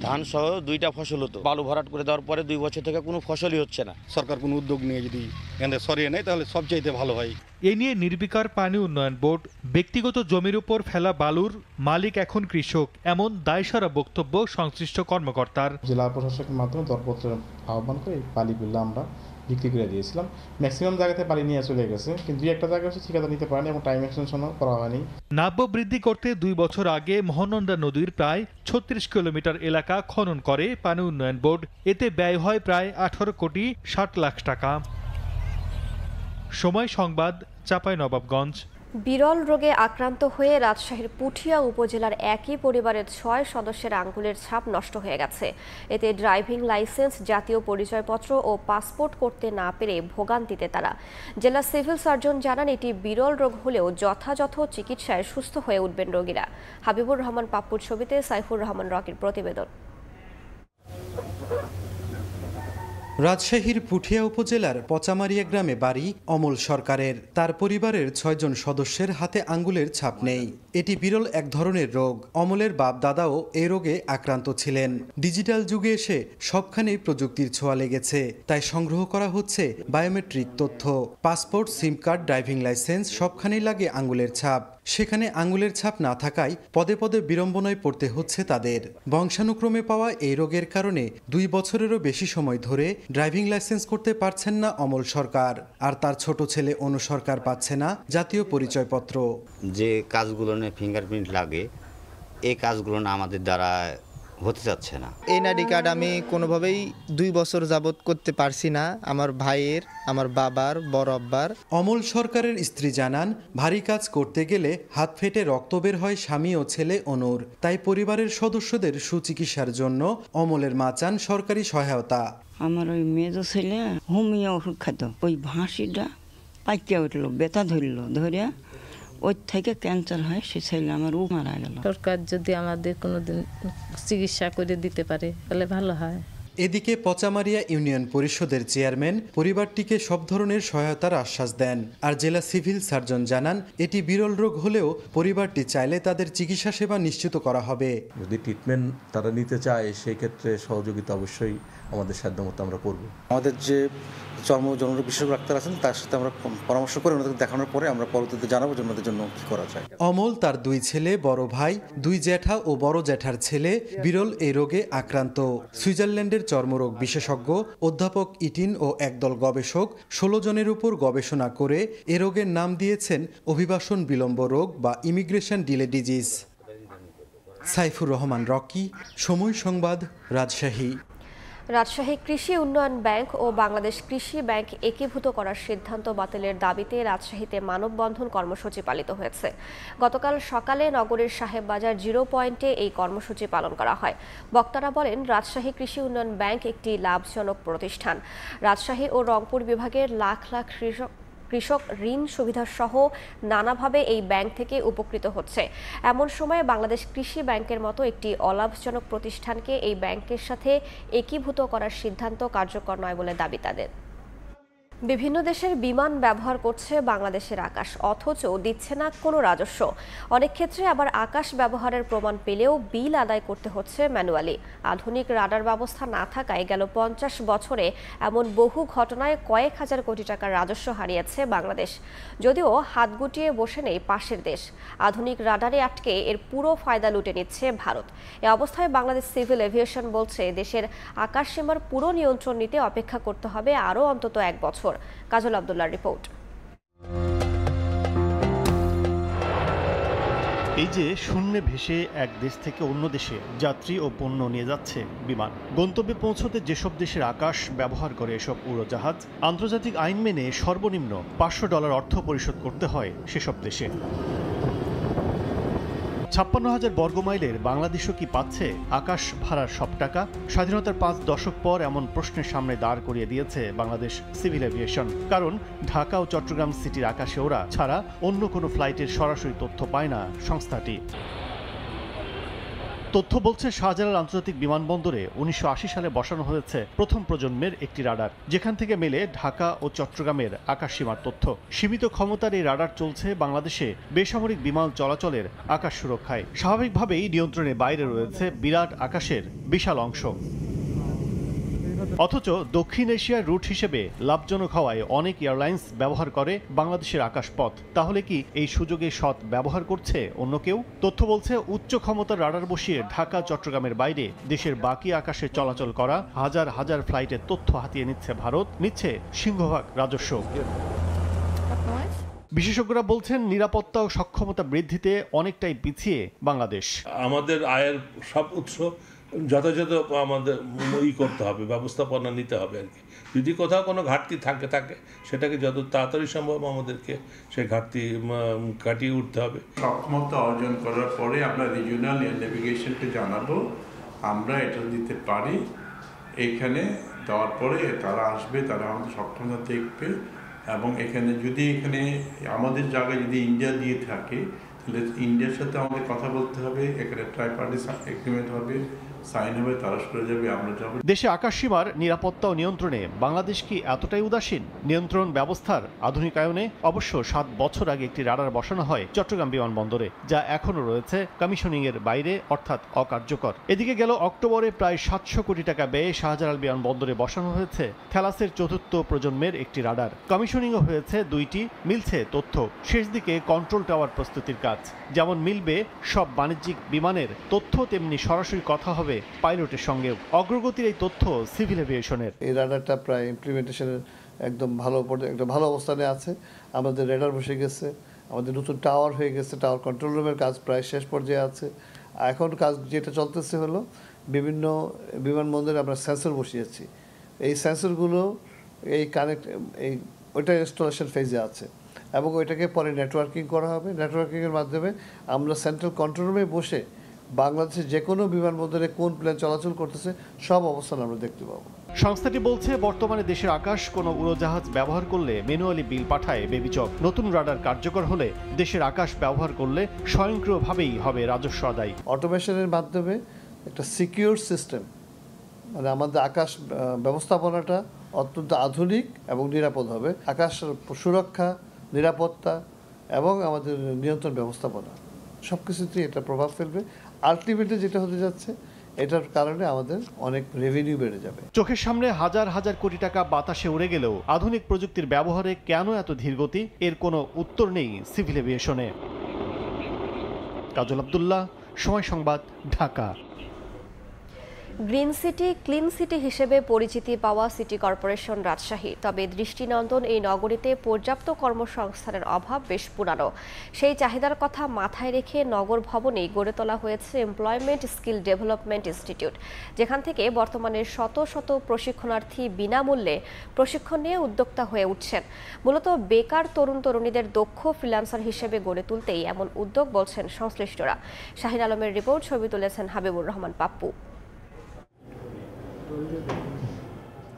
ধান সহ 2টা ফসল হতো, বালু ভরাট করে দেওয়ার পরে 2 বছর থেকে কোনো ফসলই হচ্ছে না। সরকার কোনো উদ্যোগ নিয়ে যদি এখানে সরিয়ে নেয় তাহলে সবচাইতে ভালো হয়। এ নিয়ে নির্বিকার পানি উন্নয়ন বোর্ড। ব্যক্তিগত জমির উপর ফেলা বালুর মালিক এখন কৃষক, এমন দায়সারা বক্তব্য সংশ্লিষ্ট কর্মকর্তার। জেলা প্রশাসকের মাধ্যমে দরপত্র আহ্বান করে বালিগুলো আমরা বিক্রি করে দিয়েছিলাম। ম্যাক্সিমাম জায়গাতে বালি নিয়ে চলে গেছে, কিন্তু একটা জায়গা হচ্ছে ঠিকাদার নিতে পারেনি এবং টাইম এক্সটেনশনও করা হয়নি। নাব্য বৃদ্ধি করতে 2 বছর আগে মহানন্দা নদীর প্রায় 36 কিলোমিটার এলাকা খনন করে পানি উন্নয়ন বোর্ড। এতে ব্যয় হয় প্রায় 18 কোটি 60 লাখ টাকা। সময় সংবাদ, চাঁপাইনবাবগঞ্জ। বিরল রোগে আক্রান্ত হয়ে রাজশাহীর পুঠিয়া উপজেলার একই পরিবারের 6 সদস্যের আঙ্গুলের ছাপ নষ্ট হয়ে গেছে। এতে ড্রাইভিং লাইসেন্স, জাতীয় পরিচয়পত্র ও পাসপোর্ট করতে না পেরে ভোগান্তিতে তারা। জেলা সিভিল সার্জন জানান, এটি বিরল রোগ হলেও যথাযথ চিকিৎসায় সুস্থ হয়ে উঠবেন রোগীরা। হাবিবুর রহমান পাপ্পুর ছবিতে সাইফুর রহমান রকির প্রতিবেদন। রাজশাহীর পুঠিয়া উপজেলার পচামারিয়া গ্রামে বাড়ি অমল সরকারের। তার পরিবারের 6 জন সদস্যের হাতে আঙ্গুলের ছাপ নেই। এটি বিরল এক ধরনের রোগ। অমলের বাপ দাদাও এই রোগে আক্রান্ত ছিলেন। ডিজিটাল যুগে এসে সবখানেই প্রযুক্তির ছোঁয়া লেগেছে, তাই সংগ্রহ করা হচ্ছে বায়োমেট্রিক তথ্য। Passport, sim card, driving licence সবখানেই লাগে আঙ্গুলের ছাপ। সেখানে আঙ্গুলের ছাপ না থাকায় পদে পদে বিড়ম্বনায় পড়তে হচ্ছে তাদের। বংশানুক্রমে পাওয়া এই রোগের কারণে 2 বছরেরও বেশি সময় ধরে ড্রাইভিং লাইসেন্স করতে পারছেন না অমল সরকার। আর তার ছোট ছেলে অনু সরকার পাচ্ছে না জাতীয় পরিচয়পত্র। যে কাজগুলো নিয়ে ফিঙ্গারপ্রিন্ট লাগে, এই কাজগুলো না আমাদের দ্বারা হতে যাচ্ছে না। এনআইডি কার্ড আমি কোনোভাবেই 2 বছর যাবত করতে পারছি না। আমার ভাইয়ের, আমার বাবার, বড় আব্বার। অমল সরকারের স্ত্রী জানান, ভারী কাজ করতে গেলে হাত ফেটে রক্ত বের হয় স্বামী ও ছেলে অনুর। তাই পরিবারের সদস্যদের সুচিকিৎসার জন্য অমলের মা চান সরকারি সহায়তা। আমার ওই মেজো ছেলে হোমিও ওষুধ খাইতো, ওই ভাঁসিটা পাইকে উঠলো, ব্যথা ধরলো, ধরে ওর থেকে ক্যান্সার হয়, সে ছেলে আমার মারা গেল। সরকার যদি আমাদের কোনোদিন চিকিৎসা করে দিতে পারে তাহলে ভালো হয়। এদিকে পচামারিয়া ইউনিয়ন পরিষদের চেয়ারম্যান পরিবারটিকে সব ধরনের সহায়তার আশ্বাস দেন। আর জেলা সিভিল সার্জন জানান, এটি বিরল রোগ হলেও পরিবারটি চাইলে তাদের চিকিৎসা সেবা নিশ্চিত করা হবে। যদি ট্রিটমেন্ট তারা নিতে চায়, সেই ক্ষেত্রে সহযোগিতা অবশ্যই আমাদের সাধ্যমতো আমরা করব। আমাদের যে জনরোগ বিশেষজ্ঞ ডাক্তার আছেন তার সাথে আমরা পরামর্শ করে ওনাদের দেখানোর পরে আমরা পরবর্তীতে জানাবো যে ওনাদের জন্য কি করা যায়। অমল, তার 2 ছেলে, বড় ভাই, 2 জ্যাঠা ও বড় জ্যাঠার ছেলে বিরল এই রোগে আক্রান্ত। সুইজারল্যান্ডের চর্মরোগ বিশেষজ্ঞ অধ্যাপক ইটিন ও একদল গবেষক 16 জনের উপর গবেষণা করে এ রোগের নাম দিয়েছেন অভিবাসন বিলম্ব রোগ বা immigration delay disease. Saifur Rahman Rocky, সময় সংবাদ, রাজশাহী। রাজশাহী কৃষি উন্নয়ন ব্যাংক ও বাংলাদেশ কৃষি ব্যাংক একীভূত করার সিদ্ধান্ত বাতিলের দাবিতে রাজশাহীতে মানববন্ধন কর্মসূচি পালিত হয়েছে। গতকাল সকালে নগরের সাহেববাজার 0 পয়েন্টে এই কর্মসূচি পালন করা হয়। বক্তারা বলেন, রাজশাহী কৃষি উন্নয়ন ব্যাংক একটি লাভজনক প্রতিষ্ঠান। রাজশাহী ও রংপুর বিভাগের লাখ লাখ কৃষক ঋণ সুবিধাসহ নানাভাবে এই ব্যাংক থেকে উপকৃত হচ্ছে। এমন সময়ে বাংলাদেশ কৃষি ব্যাংকের মতো একটি অলাভজনক প্রতিষ্ঠানকে এই ব্যাংকের সাথে একীভূত করার সিদ্ধান্ত কার্যকর নয় বলে দাবি তাদের। বিভিন্ন দেশের বিমান ব্যবহার করছে বাংলাদেশের আকাশ, অথচ দিচ্ছে না কোনো রাজস্ব। অনেক ক্ষেত্রে আবার আকাশ ব্যবহারের প্রমাণ পেলেও বিল আদায় করতে হচ্ছে ম্যানুয়ালি। আধুনিক রাডার ব্যবস্থা না থাকায় গেল 50 বছরে এমন বহু ঘটনায় কয়েক হাজার কোটি টাকার রাজস্ব হারিয়েছে বাংলাদেশ। যদিও হাত গুটিয়ে বসে নেই পাশের দেশ। আধুনিক রাডারে আটকে এর পুরো ফায়দা লুটে নিচ্ছে ভারত। এ অবস্থায় বাংলাদেশ সিভিল এভিয়েশন বলছে, দেশের আকাশসীমার পুরো নিয়ন্ত্রণ নিতে অপেক্ষা করতে হবে আরও অন্তত 1 বছর। কাজল আব্দুল্লাহর রিপোর্ট। এই যে শূন্যে ভেসে এক দেশ থেকে অন্য দেশে যাত্রী ও পণ্য নিয়ে যাচ্ছে বিমান। গন্তব্যে পৌঁছতে যেসব দেশের আকাশ ব্যবহার করে এসব উড়োজাহাজ, আন্তর্জাতিক আইন মেনে সর্বনিম্ন $500 অর্থ পরিশোধ করতে হয় সেসব দেশে। 56,000 বর্গমাইলের বাংলাদেশও কি পাচ্ছে আকাশ ভাড়ার সব টাকা? স্বাধীনতার 5 দশক পর এমন প্রশ্নের সামনে দাঁড় করিয়ে দিয়েছে বাংলাদেশ সিভিল এভিয়েশন। কারণ ঢাকা ও চট্টগ্রাম সিটির আকাশে ওরা ছাড়া অন্য কোনো ফ্লাইটের সরাসরি তথ্য পায় না সংস্থাটি। তথ্য বলছে, শাহজালাল আন্তর্জাতিক বিমানবন্দরে 1980 সালে বসানো হয়েছে প্রথম প্রজন্মের একটি রাডার, যেখান থেকে মেলে ঢাকা ও চট্টগ্রামের আকাশসীমার তথ্য। সীমিত ক্ষমতার এই রাডার চলছে বাংলাদেশে বেসামরিক বিমান চলাচলের আকাশ সুরক্ষায়। স্বাভাবিকভাবেই নিয়ন্ত্রণের বাইরে রয়েছে বিরাট আকাশের বিশাল অংশ। অথচ দক্ষিণ এশিয়ার রুট হিসেবে লাভজনক হওয়ায় অনেক এয়ারলাইন্স ব্যবহার করে বাংলাদেশের আকাশপথ। তাহলে কি এই সুযোগে সৎ ব্যবহার করছে অন্য কেউ? তথ্য বলছে, উচ্চ ক্ষমতার রাডার বসিয়ে ঢাকা চট্টগ্রামের বাইরে দেশের বাকি আকাশে চলাচল করা হাজার হাজার ফ্লাইটের তথ্য হাতিয়ে নিচ্ছে ভারত, নিচ্ছে সিংহভাগ রাজস্ব। বিশেষজ্ঞরা বলছেন, নিরাপত্তা ও সক্ষমতা বৃদ্ধিতে অনেকটাই পিছিয়ে বাংলাদেশ। আমাদের আয়ের সব উৎস যথাযথ আমাদের করতে হবে, ব্যবস্থাপনা নিতে হবে আর কি। যদি কোথাও কোনো ঘাটতি থাকে সেটাকে যত তাড়াতাড়ি সম্ভব আমাদেরকে সেই ঘাটতি কাটিয়ে উঠতে হবে। সক্ষমতা অর্জন করার পরে আমরা রিজিওনাল এয়ার নেভিগেশনকে জানাবো আমরা এটা দিতে পারি। এখানে দেওয়ার পরে তারা আসবে, তারা আমাদের সক্ষমতা দেখবে এবং এখানে যদি আমাদের জায়গায় যদি ইন্ডিয়া দিয়ে থাকে তাহলে ইন্ডিয়ার সাথে আমাদের কথা বলতে হবে, এখানে ট্রাইপার্টিস এগ্রিমেন্ট হবে, সাইন হবে, তারা সরে যাবে, আমরা যাবো। দেশে আকাশসীমার নিরাপত্তা ও নিয়ন্ত্রণে বাংলাদেশ কি এতটাই উদাসীন? নিয়ন্ত্রণ ব্যবস্থার আধুনিকায়নে অবশ্য 7 বছর আগে একটি রাডার বসানো হয় চট্টগ্রাম বিমানবন্দরে, যা এখনও রয়েছে কমিশনিং এর বাইরে, অর্থাৎ অকার্যকর। এদিকে গেল অক্টোবরে প্রায় 700 কোটি টাকা ব্যয়ে শাহজালাল বিমানবন্দরে বসানো হয়েছে থেলাসের 4র্থ প্রজন্মের একটি রাডার। কমিশনিংও হয়েছে 2টি, মিলছে তথ্য। শেষ দিকে কন্ট্রোল টাওয়ার প্রস্তুতির কাজ। যেমন মিলবে সব বাণিজ্যিক বিমানের তথ্য, তেমনি সরাসরি কথা হবে পাইলটের সঙ্গেও। অগ্রগতির এই তথ্য সিভিল এভিয়েশনের। এই রাডারটা প্রায় ইমপ্লিমেন্টেশনের একদম একটা ভালো অবস্থানে আছে। আমাদের রেডার বসে গেছে, আমাদের নতুন টাওয়ার হয়ে গেছে, টাওয়ার কন্ট্রোল রুমের কাজ প্রায় শেষ পর্যায়ে আছে। এখন কাজ যেটা চলতেছে হলো বিভিন্ন বিমানবন্দরে আমরা সেন্সর বসিয়েছি। এই সেন্সরগুলো ওইটা ইনস্টলেশন ফেজে আছে এবং ওইটাকে পরে নেটওয়ার্কিং করা হবে। নেটওয়ার্কিংয়ের মাধ্যমে আমরা সেন্ট্রাল কন্ট্রোল রুমে বসে বাংলাদেশের যে কোনো বিমানবন্দরে কোন প্লেন চলাচল করতেছে সব অবস্থান আমরা দেখতে পাবো। সংস্থাটি বলছে, বর্তমানে দেশের আকাশ কোনো উড়োজাহাজ ব্যবহার করলে ম্যানুয়ালি বিল পাঠায় বেবিচক। নতুন রাডার কার্যকর হলে দেশের আকাশ ব্যবহার করলে স্বয়ংক্রিয়ভাবেই হবে রাজস্ব আদায়। অটোমেশনের মাধ্যমে একটা সিকিউর সিস্টেম, মানে আমাদের আকাশ ব্যবস্থাপনাটা অত্যন্ত আধুনিক এবং নিরাপদ হবে। আকাশ সুরক্ষা, নিরাপত্তা এবং আমাদের নিয়ন্ত্রণ ব্যবস্থাপনা সব কিছুতেই এটা প্রভাব ফেলবে। আলটিমেটলি যেটা হতে যাচ্ছে, এটার কারণে আমাদের অনেক রেভিনিউ বেড়ে যাবে। চোখের সামনে হাজার হাজার কোটি টাকা বাতাসে উড়ে গেলেও আধুনিক প্রযুক্তির ব্যবহারে কেন এত ধীরগতি, এর কোনো উত্তর নেই সিভিল এভিয়েশনে। কাজল আব্দুল্লাহ, সময় সংবাদ, Dhaka. Green city, clean city হিসেবে পরিচিতি পাওয়া সিটি কর্পোরেশন রাজশাহী। তবে দৃষ্টিনন্দন এই নগরীতে পর্যাপ্ত কর্মসংস্থানের অভাব বেশ পুরানো। সেই চাহিদার কথা মাথায় রেখে নগর ভবনেই গড়ে তোলা হয়েছে এমপ্লয়মেন্ট স্কিল ডেভেলপমেন্ট ইনস্টিটিউট, যেখান থেকে বর্তমানে শত শত প্রশিক্ষণার্থী বিনামূল্যে প্রশিক্ষণ নিয়ে উদ্যোক্তা হয়ে উঠছেন। মূলত বেকার তরুণ তরুণীদের দক্ষ ফ্রিল্যান্সার হিসেবে গড়ে তুলতেই এমন উদ্যোগ বলছেন সংশ্লিষ্টরা। শাহিন আলমের রিপোর্ট, ছবি তুলেছেন হাবিবুর রহমান পাপ্পু।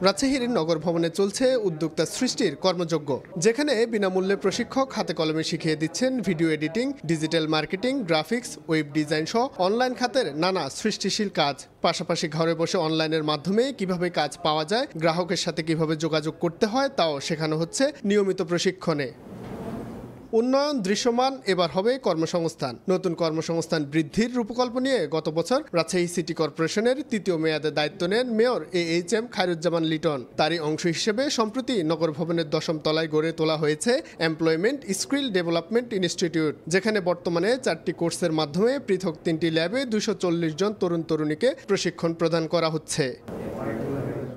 রাজশাহীর নগর ভবনে চলছে উদ্যোক্তা সৃষ্টির কর্মযজ্ঞ, যেখানে বিনামূল্যে প্রশিক্ষক হাতে কলমে শিখিয়ে দিচ্ছেন video editing, digital marketing, graphics, web design সহ অনলাইন খাতের নানা সৃষ্টিশীল কাজ। পাশাপাশি ঘরে বসে অনলাইনের মাধ্যমে কিভাবে কাজ পাওয়া যায়, গ্রাহকের সাথে কিভাবে যোগাযোগ করতে হয় তাও শেখানো হচ্ছে নিয়মিত প্রশিক্ষণে। উন্নয়ন দৃশ্যমান, এবার হবে কর্মসংস্থান। নতুন কর্মসংস্থান বৃদ্ধির রূপকল্প নিয়ে গত বছর রাজশাহী সিটি কর্পোরেশনের 3য় মেয়াদে দায়িত্ব নেন মেয়র AHM খায়রুজ্জামান লিটন। তারই অংশ হিসেবে সম্প্রতি নগর ভবনের 10ম তলায় গড়ে তোলা হয়েছে এমপ্লয়মেন্ট স্কিল ডেভেলপমেন্ট ইনস্টিটিউট, যেখানে বর্তমানে 4টি কোর্সের মাধ্যমে পৃথক 3টি ল্যাবে 240 জন তরুণ তরুণীকে প্রশিক্ষণ প্রদান করা হচ্ছে।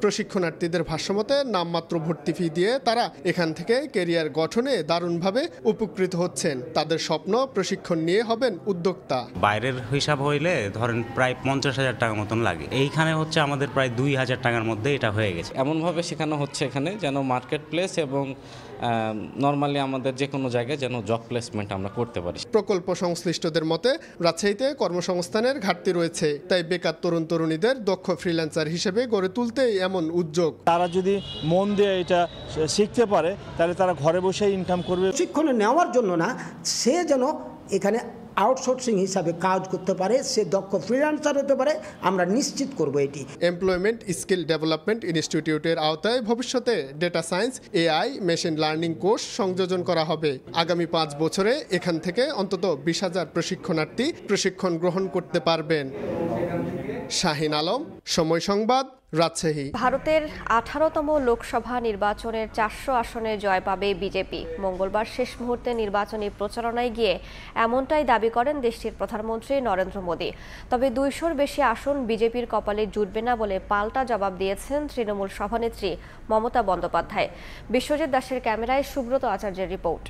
প্রশিক্ষণার্থীদের ভাষ্যমতে নামমাত্র ভর্তি ফি দিয়ে তারা এখান থেকে ক্যারিয়ার গঠনে দারুণভাবে উপকৃত হচ্ছেন। তাদের স্বপ্ন প্রশিক্ষণ নিয়ে হবেন উদ্যোক্তা। বাইরের হিসাব হইলে ধরেন প্রায় 50,000 টাকা মতন লাগে, এইখানে হচ্ছে আমাদের প্রায় 2,000 টাকার মধ্যে এটা হয়ে গেছে। এমনভাবে শেখানো হচ্ছে এখানে যেন মার্কেট প্লেস এবং নর্মালি আমাদের যে কোনো জায়গায় যেন জব প্লেসমেন্ট আমরা করতে পারি। প্রকল্প সংশ্লিষ্টদের মতে রাজশাহীতে কর্মসংস্থানের ঘাটতি রয়েছে, তাই বেকার তরুণ তরুণীদের দক্ষ ফ্রিল্যান্সার হিসেবে গড়ে তুলতেই এমন উদ্যোগ। তারা যদি মন দিয়ে এটা শিখতে পারে তাহলে তারা ঘরে বসে ইনকাম করবে। প্রশিক্ষণ নেওয়ার জন্য না, সে যেন এখানে আউটসোর্সিং হিসাবে কাজ করতে পারে, সে দক্ষ ফ্রিল্যান্সার হতে পারে, আমরা নিশ্চিত করব এটি। এমপ্লয়মেন্ট স্কিল ডেভেলপমেন্ট ইনস্টিটিউটের আওতায় ভবিষ্যতে data science, AI, machine learning course সংযোজন করা হবে। আগামী 5 বছরে এখান থেকে অন্তত 20,000 প্রশিক্ষণার্থী প্রশিক্ষণ গ্রহণ করতে পারবেন। শাহিন আলম, সময় সংবাদ, রাজশাহী। ভারতের 18তম লোকসভা নির্বাচনের 400 আসনে জয় পাবে বিজেপি। মঙ্গলবার শেষ মুহূর্তে নির্বাচনী প্রচারণায় গিয়ে এমনটাই দাবি করেন দেশটির প্রধানমন্ত্রী নরেন্দ্র মোদী। তবে 200-র বেশি আসন বিজেপির কপালে জুটবে না বলে পাল্টা জবাব দিয়েছেন তৃণমূল সভানেত্রী মমতা বন্দ্যোপাধ্যায়। বিশ্বজিৎ দাসের ক্যামেরায় সুব্রত আচার্যের রিপোর্ট।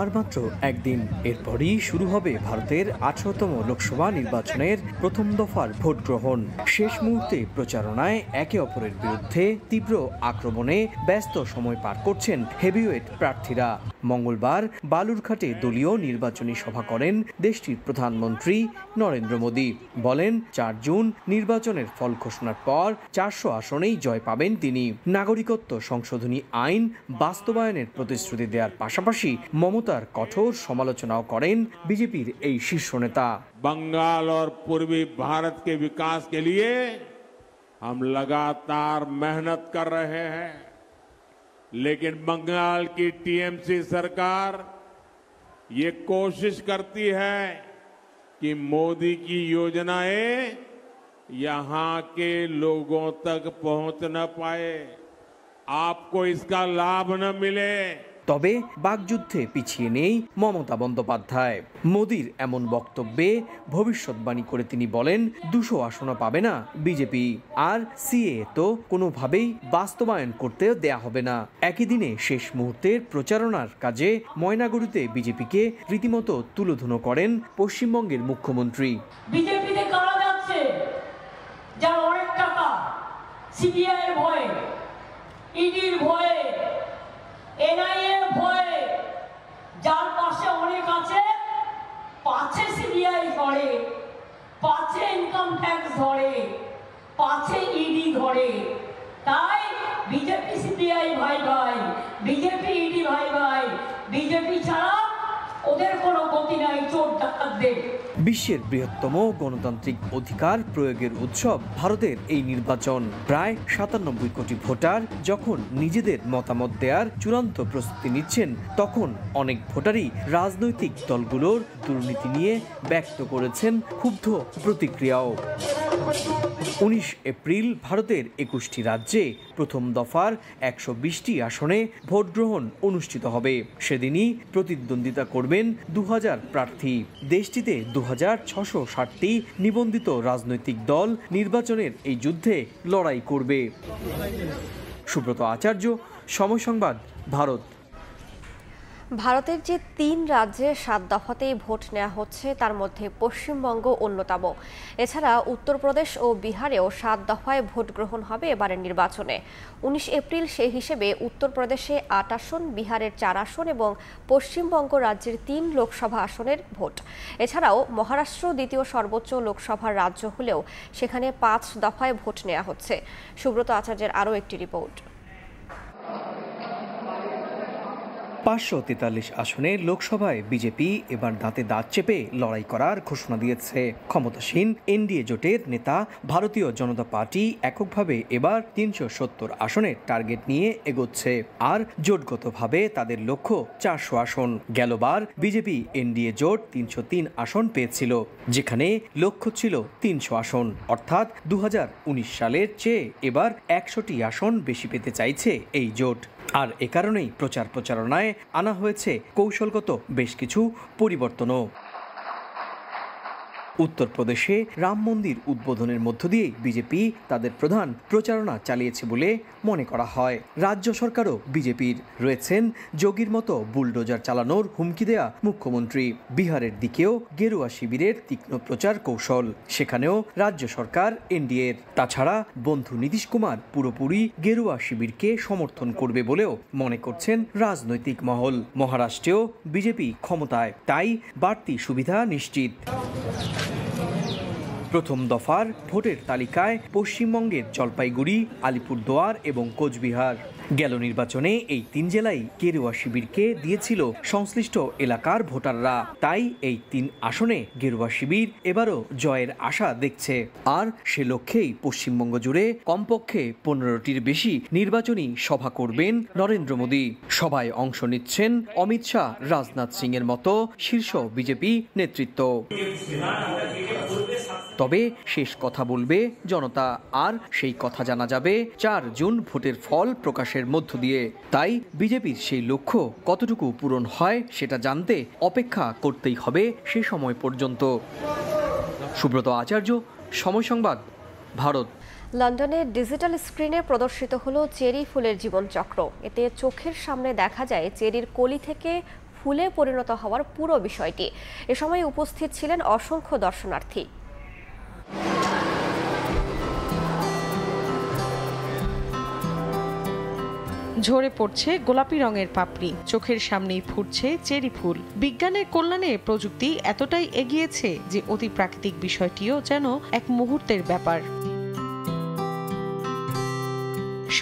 আর মাত্র একদিন, এরপরই শুরু হবে ভারতের 18তম লোকসভা নির্বাচনের প্রথম দফার ভোট গ্রহণ। শেষ মুহূর্তে প্রচারণায় একে অপরের বিরুদ্ধে তীব্র আক্রমণে ব্যস্ত সময় পার করছেন হেভিওয়েট প্রার্থীরা। মঙ্গলবার বালুরঘাটে দলীয় নির্বাচনী সভা করেন দেশটির প্রধানমন্ত্রী নরেন্দ্র মোদী। বলেন 4 জুন নির্বাচনের ফল ঘোষণার পর 400 আসনেই জয় পাবেন তিনি। নাগরিকত্ব সংশোধনী আইন বাস্তবায়নের প্রতিশ্রুতি দেওয়ার পাশাপাশি মমতার কঠোর সমালোচনাও করেন বিজেপির এই শীর্ষ নেতা। बंगाल और पूर्वी भारत के विकास के लिए हम लगातार मेहनत कर रहे हैं, लेकिन बंगाल की टीएमसी सरकार ये कोशिश करती है कि मोदी की योजनाएं यहां के लोगों तक पहुंच न पाए, आपको इसका लाभ न मिले। তবে বাকযুদ্ধে পিছিয়ে নেই মমতা বন্দ্যোপাধ্যায়। মোদির এমন বক্তব্যে ভবিষ্যৎবাণী করে তিনি বলেন 200 আসনও পাবে না বিজেপি, আর সিএ তো কোনোভাবেই বাস্তবায়ন করতে দেয়া হবে না। একই দিনে শেষ মুহূর্তের প্রচারণার কাজে ময়নাগুড়িতে বিজেপিকে রীতিমতো তুলোধুনো করেন পশ্চিমবঙ্গের মুখ্যমন্ত্রী। বিজেপিতে কারা যাচ্ছে? যার অনেক টাকা, সিবিআই এর ভয়ে, ইডির ভয়ে, এনআইএর ভয়ে, যার পাশে অনেক আছে, পাছে সিবিআই ধরে, পাছে ইনকাম ট্যাক্স ধরে, পাছে ইডি ধরে। তাই বিজেপি সিবিআই ভাই ভাই, বিজেপি ইডি ভাই ভাই, বিজেপি ছাড়া ওদের কোনো গতি নাই চোর ডাকাতদের। বিশ্বের বৃহত্তম গণতান্ত্রিক অধিকার প্রয়োগের উৎসব ভারতের এই নির্বাচন। প্রায় 97 কোটি ভোটার যখন নিজেদের মতামত দেওয়ার চূড়ান্ত প্রস্তুতি নিচ্ছেন, তখন অনেক ভোটারই রাজনৈতিক দলগুলোর দুর্নীতি নিয়ে ব্যক্ত করেছেন ক্ষুব্ধ প্রতিক্রিয়াও। 19 এপ্রিল ভারতের 21টি রাজ্যে প্রথম দফার 120টি আসনে ভোট গ্রহণ অনুষ্ঠিত হবে। সেদিনই প্রতিদ্বন্দ্বিতা করবেন 2000 প্রার্থী। দেশটিতে 2660টি নিবন্ধিত রাজনৈতিক দল নির্বাচনের এই যুদ্ধে লড়াই করবে। সুব্রত আচার্য, সময় সংবাদ, ভারত। ভারতের যে 3 রাজ্যে 7 দফাতেই ভোট নেওয়া হচ্ছে তার মধ্যে পশ্চিমবঙ্গ অন্যতম। এছাড়া উত্তরপ্রদেশ ও বিহারেও 7 দফায় ভোট গ্রহণ হবে এবারের নির্বাচনে। 19 এপ্রিল সেই হিসেবে উত্তরপ্রদেশে 8 আসন, বিহারের 4 আসন এবং পশ্চিমবঙ্গ রাজ্যের 3 লোকসভা আসনের ভোট। এছাড়াও মহারাষ্ট্র দ্বিতীয় সর্বোচ্চ লোকসভার রাজ্য হলেও সেখানে 5 দফায় ভোট নেওয়া হচ্ছে। সুব্রত আচার্যের আরও একটি রিপোর্ট। 543 আসনের লোকসভায় বিজেপি এবার দাঁতে দাঁত চেপে লড়াই করার ঘোষণা দিয়েছে। ক্ষমতাসীন এনডিএ জোটের নেতা ভারতীয় জনতা পার্টি এককভাবে এবার 370 আসনের টার্গেট নিয়ে এগোচ্ছে, আর জোটগতভাবে তাদের লক্ষ্য 400 আসন। গেলবার বিজেপি এনডিএ জোট 303 আসন পেয়েছিল, যেখানে লক্ষ্য ছিল 300 আসন, অর্থাৎ 2019 সালের চেয়ে এবার 100টি আসন বেশি পেতে চাইছে এই জোট। আর এ কারণেই প্রচারণায় আনা হয়েছে কৌশলগত বেশ কিছু পরিবর্তনও। উত্তরপ্রদেশে রাম মন্দির উদ্বোধনের মধ্য দিয়ে বিজেপি তাদের প্রধান প্রচারণা চালিয়েছে বলে মনে করা হয়। রাজ্য সরকারও বিজেপির রয়েছেন যোগীর মতো বুলডোজার চালানোর হুমকি দেয়া মুখ্যমন্ত্রী। বিহারের দিকেও গেরুয়া শিবিরের তীক্ষ্ণ প্রচার কৌশল, সেখানেও রাজ্য সরকার এনডিএর। তাছাড়া বন্ধু নীতিশ কুমার পুরোপুরি গেরুয়া শিবিরকে সমর্থন করবে বলেও মনে করছেন রাজনৈতিক মহল। মহারাষ্ট্রেও বিজেপি ক্ষমতায়, তাই বাড়তি সুবিধা নিশ্চিত। প্রথম দফার ভোটের তালিকায় পশ্চিমবঙ্গের জলপাইগুড়ি, আলিপুরদুয়ার এবং কোচবিহার। গেল নির্বাচনে এই 3 জেলাই গেরুয়া শিবিরকে দিয়েছিল সংশ্লিষ্ট এলাকার ভোটাররা, তাই এই 3 আসনে গেরুয়া শিবির এবারও জয়ের আশা দেখছে। আর সে লক্ষ্যেই পশ্চিমবঙ্গ জুড়ে কমপক্ষে 15টির বেশি নির্বাচনী সভা করবেন নরেন্দ্র মোদী। সভায় অংশ নিচ্ছেন অমিত শাহ, রাজনাথ সিং এর মতো শীর্ষ বিজেপি নেতৃত্ব। তবে শেষ কথা বলবে জনতা, আর সেই কথা জানা যাবে 4 জুন ভোটের ফল প্রকাশের মধ্য দিয়ে। তাই বিজেপির সেই লক্ষ্য কতটুকু পূরণ হয় সেটা জানতে অপেক্ষা করতেই হবে সে সময় পর্যন্ত। সুব্রত আচার্য, সময় সংবাদ, ভারত। লন্ডনে ডিজিটাল স্ক্রিনে প্রদর্শিত হলো চেরি ফুলের জীবনচক্র। এতে চোখের সামনে দেখা যায় চেরির কলি থেকে ফুলে পরিণত হওয়ার পুরো বিষয়টি। এ সময় উপস্থিত ছিলেন অসংখ্য দর্শনার্থী। ঝরে পড়ছে গোলাপি রঙের পাপড়ি, চোখের সামনেই ফুটছে চেরি ফুল। বিজ্ঞানের কল্যাণে প্রযুক্তি এতটাই এগিয়েছে যে অতি প্রাকৃতিক বিষয়টিও যেন এক মুহূর্তের ব্যাপার।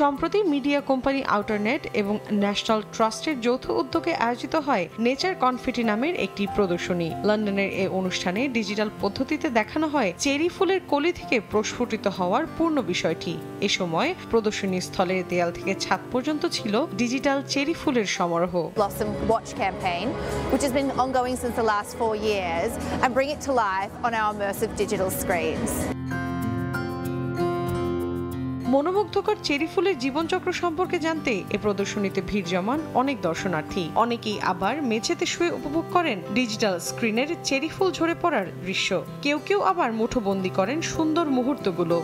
সম্প্রতি মিডিয়া কোম্পানি আউটারনেট এবং ন্যাশনাল ট্রাস্টের যৌথ উদ্যোগে আয়োজিত হয় নেচার কনফিটি নামের একটি প্রদর্শনী। লন্ডনের এই অনুষ্ঠানে ডিজিটাল পদ্ধতিতে দেখানো হয় চেরি ফুলের কলি থেকে প্রস্ফুটিত হওয়ার পূর্ণ বিষয়টি। এ সময় প্রদর্শনী স্থলের দেয়াল থেকে ছাদ পর্যন্ত ছিল ডিজিটাল চেরি ফুলের সমারোহ। Blossom Watch campaign, which has been ongoing since the last 4 years, and bring it to life on our immersive digital screens. মনোমুগ্ধকর চেরি ফুলের জীবনচক্র সম্পর্কে জানতে এ প্রদর্শনীতে ভিড় জমান অনেক দর্শনার্থী। অনেকেই আবার মেঝেতে শুয়ে উপভোগ করেন ডিজিটাল স্ক্রিনের চেরি ফুল ঝরে পড়ার দৃশ্য। কেউ কেউ আবার মুঠোবন্দি করেন সুন্দর মুহূর্তগুলো।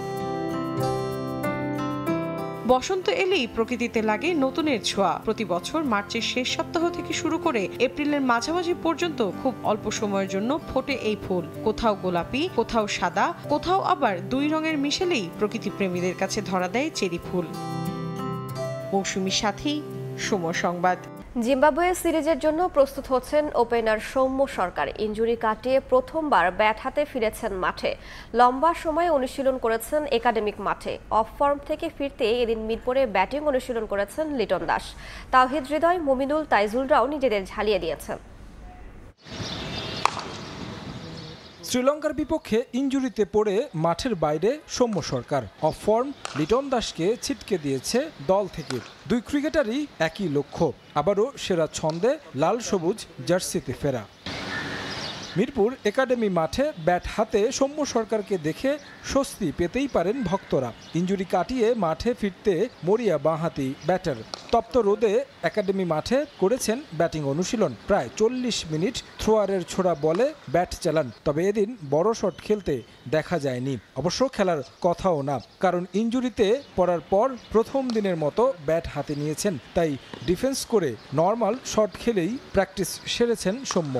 বসন্ত এলেই প্রকৃতিতে লাগে নতুনের ছোঁয়া। প্রতি বছর মার্চের শেষ সপ্তাহ থেকে শুরু করে এপ্রিলের মাঝামাঝি পর্যন্ত খুব অল্প সময়ের জন্য ফোটে এই ফুল। কোথাও গোলাপি, কোথাও সাদা, কোথাও আবার দুই রঙের মিশেলেই প্রকৃতি প্রেমীদের কাছে ধরা দেয় চেরি ফুল। মৌসুমীর সাথী, সময় সংবাদ। জিম্বাবুয়ে সিরিজের জন্য প্রস্তুত হচ্ছেন ওপেনার সৌম্য সরকার। ইনজুরি কাটিয়ে প্রথমবার ব্যাট হাতে ফিরেছেন মাঠে। লম্বা সময় অনুশীলন করেছেন একাডেমিক মাঠে। অফ ফর্ম থেকে ফিরতে এদিন মিরপুরে ব্যাটিং অনুশীলন করেছেন লিটন দাস। তাওহিদ হৃদয়, মমিনুল, তাইজুলরাও নিজেদের ঝালিয়ে দিয়েছেন। শ্রীলঙ্কার বিপক্ষে ইনজুরিতে পড়ে মাঠের বাইরে সৌম্য সরকার। অফ ফর্ম লিটন দাসকে ছিটকে দিয়েছে দল থেকে। দুই ক্রিকেটারই একই লক্ষ্য, আবারও সেরা ছন্দে লাল সবুজ জার্সিতে ফেরা। মিরপুর একাডেমি মাঠে ব্যাট হাতে সৌম্য সরকারকে দেখে স্বস্তি পেতেই পারেন ভক্তরা। ইনজুরি কাটিয়ে মাঠে ফিরতে মরিয়া বাঁহাতি ব্যাটার। তপ্ত রোদে একাডেমি মাঠে করেছেন ব্যাটিং অনুশীলন। প্রায় 40 মিনিট থ্রোয়ারের ছোড়া বলে ব্যাট চালান। তবে এদিন বড় শট খেলতে দেখা যায়নি। অবশ্য খেলার কথাও না, কারণ ইনজুরিতে পড়ার পর প্রথম দিনের মতো ব্যাট হাতে নিয়েছেন। তাই ডিফেন্স করে নর্মাল শট খেলেই প্র্যাকটিস সেরেছেন সৌম্য।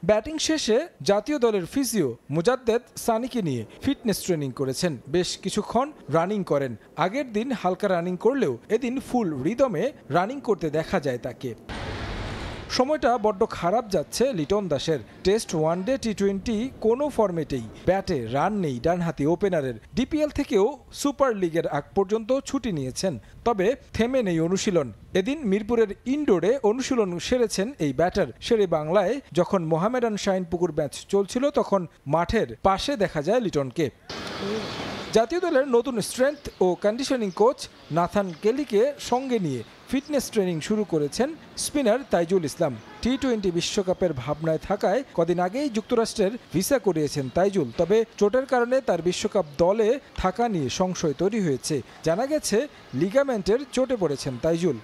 ব্যাটিং শেষে জাতীয় দলের ফিজিও মুজাদ্দেদ সানিকে নিয়ে ফিটনেস ট্রেনিং করেছেন। বেশ কিছুক্ষণ রানিং করেন। আগের দিন হালকা রানিং করলেও এদিন ফুল রিদমে রানিং করতে দেখা যায় তাকে। সময়টা বড্ড খারাপ যাচ্ছে লিটন দাসের। টেস্ট, ওয়ানডে, টি20 কোনো ফরম্যাটেই ব্যাটে রান নেই ডানহাতি ওপেনারের। ডিপিএল থেকেও সুপার লিগের আগ পর্যন্ত ছুটি নিয়েছেন, তবে থেমে নেই অনুশীলন। এদিন মিরপুরের ইনডোরে অনুশীলন সেরেছেন এই ব্যাটার। শেরে বাংলায় যখন মোহামেডান শাইনপুকুর ম্যাচ চলছিল তখন মাঠের পাশে দেখা যায় লিটনকে। জাতীয় দলের নতুন স্ট্রেংথ ও কন্ডিশনিং কোচ নাথান কেলিকে সঙ্গে নিয়ে ফিটনেস ট্রেনিং শুরু করেছেন স্পিনার তাইজুল ইসলাম। টি20 বিশ্বকাপের ভাবনায় থাকায় কদিন আগেই যুক্তরাষ্ট্রের ভিসা করিয়েছেন তাইজুল। তবে চোটের কারণে তার বিশ্বকাপ দলে থাকা নিয়ে সংশয় তৈরি হয়েছে। জানা গেছে লিগামেন্টের চোটে পড়েছেন তাইজুল।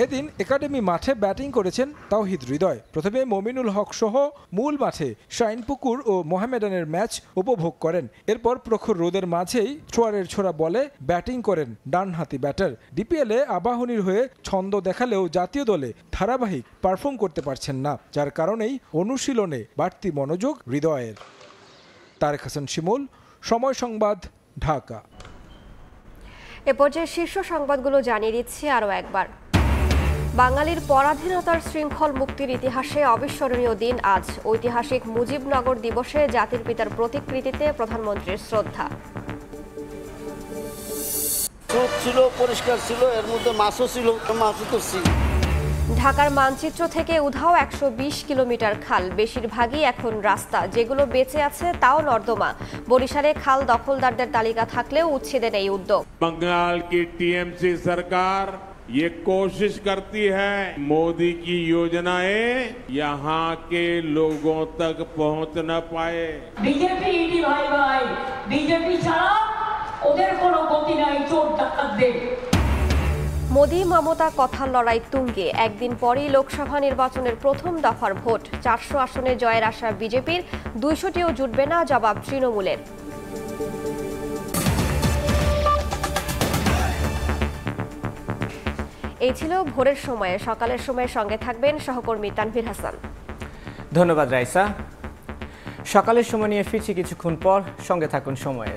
এদিন একাডেমি মাঠে ব্যাটিং করেছেন তাওহিদ হৃদয়। প্রথমে মমিনুল হক সহ মূল মাঠে শাইনপুকুর ও মোহামেডানের ম্যাচ উপভোগ করেন। এরপর প্রখর রোদের মাঝেই থ্রোয়ারের ছোড়া বলে ব্যাটিং করেন ডানহাতি ব্যাটার। ডিপিএলে আবাহনীর হয়ে ছন্দ দেখালেও জাতীয় দলে ধারাবাহিক পারফর্ম করতে পারছেন না, যার কারণেই অনুশীলনে বাড়তি মনোযোগ হৃদয়ের। তারেক হাসান শিমুল, সময় সংবাদ, ঢাকা। এ পর্যায়ে শীর্ষ সংবাদগুলো জানিয়ে দিচ্ছি আরও একবার। বাঙালির পরাধীনতার শৃঙ্খল মুক্তির ইতিহাসে অবিস্মরণীয় দিন আজ। ঐতিহাসিক মুজিবনগর দিবসে জাতির পিতার প্রতিকৃতিতে প্রধানমন্ত্রীর শ্রদ্ধা। ছিল, পরিষ্কার ছিল, এর মধ্যে মাছও ছিল, মাছও করছি। ঢাকার মানচিত্র থেকে উধাও 120 কিলোমিটার খাল। বেশিরভাগই এখন রাস্তা, যেগুলো বেঁচে আছে তাও নর্দমা। বরিশালে খাল দখলদারদের তালিকা থাকলেও উচ্ছেদে নেই উদ্যোগ। बंगाल की टीएमसी सरकार ये कोशिश करती है मोदी की योजनाएं यहाँ के लोगों तक पहुँच न पाए। बीजेपी ईडी भाई भाई, बीजेपी ছাড়া ওদের কোনো গতি নাই চোর ডাকাতদের। মোদি মমতা কথার লড়াই তুঙ্গে। একদিন পরই লোকসভা নির্বাচনের প্রথম দফার ভোট। 400 আসনে জয়ের আশা বিজেপির, 200টিও জুটবে না, জবাব তৃণমূলের। এই ছিল ভোরের সময়ে। সকালের সময়ের সঙ্গে থাকবেন সহকর্মী তানভীর হাসান। ধন্যবাদ রাইসা। সকালের সময় নিয়ে ফিরছি কিছুক্ষণ পর, সঙ্গে থাকুন সময়ে।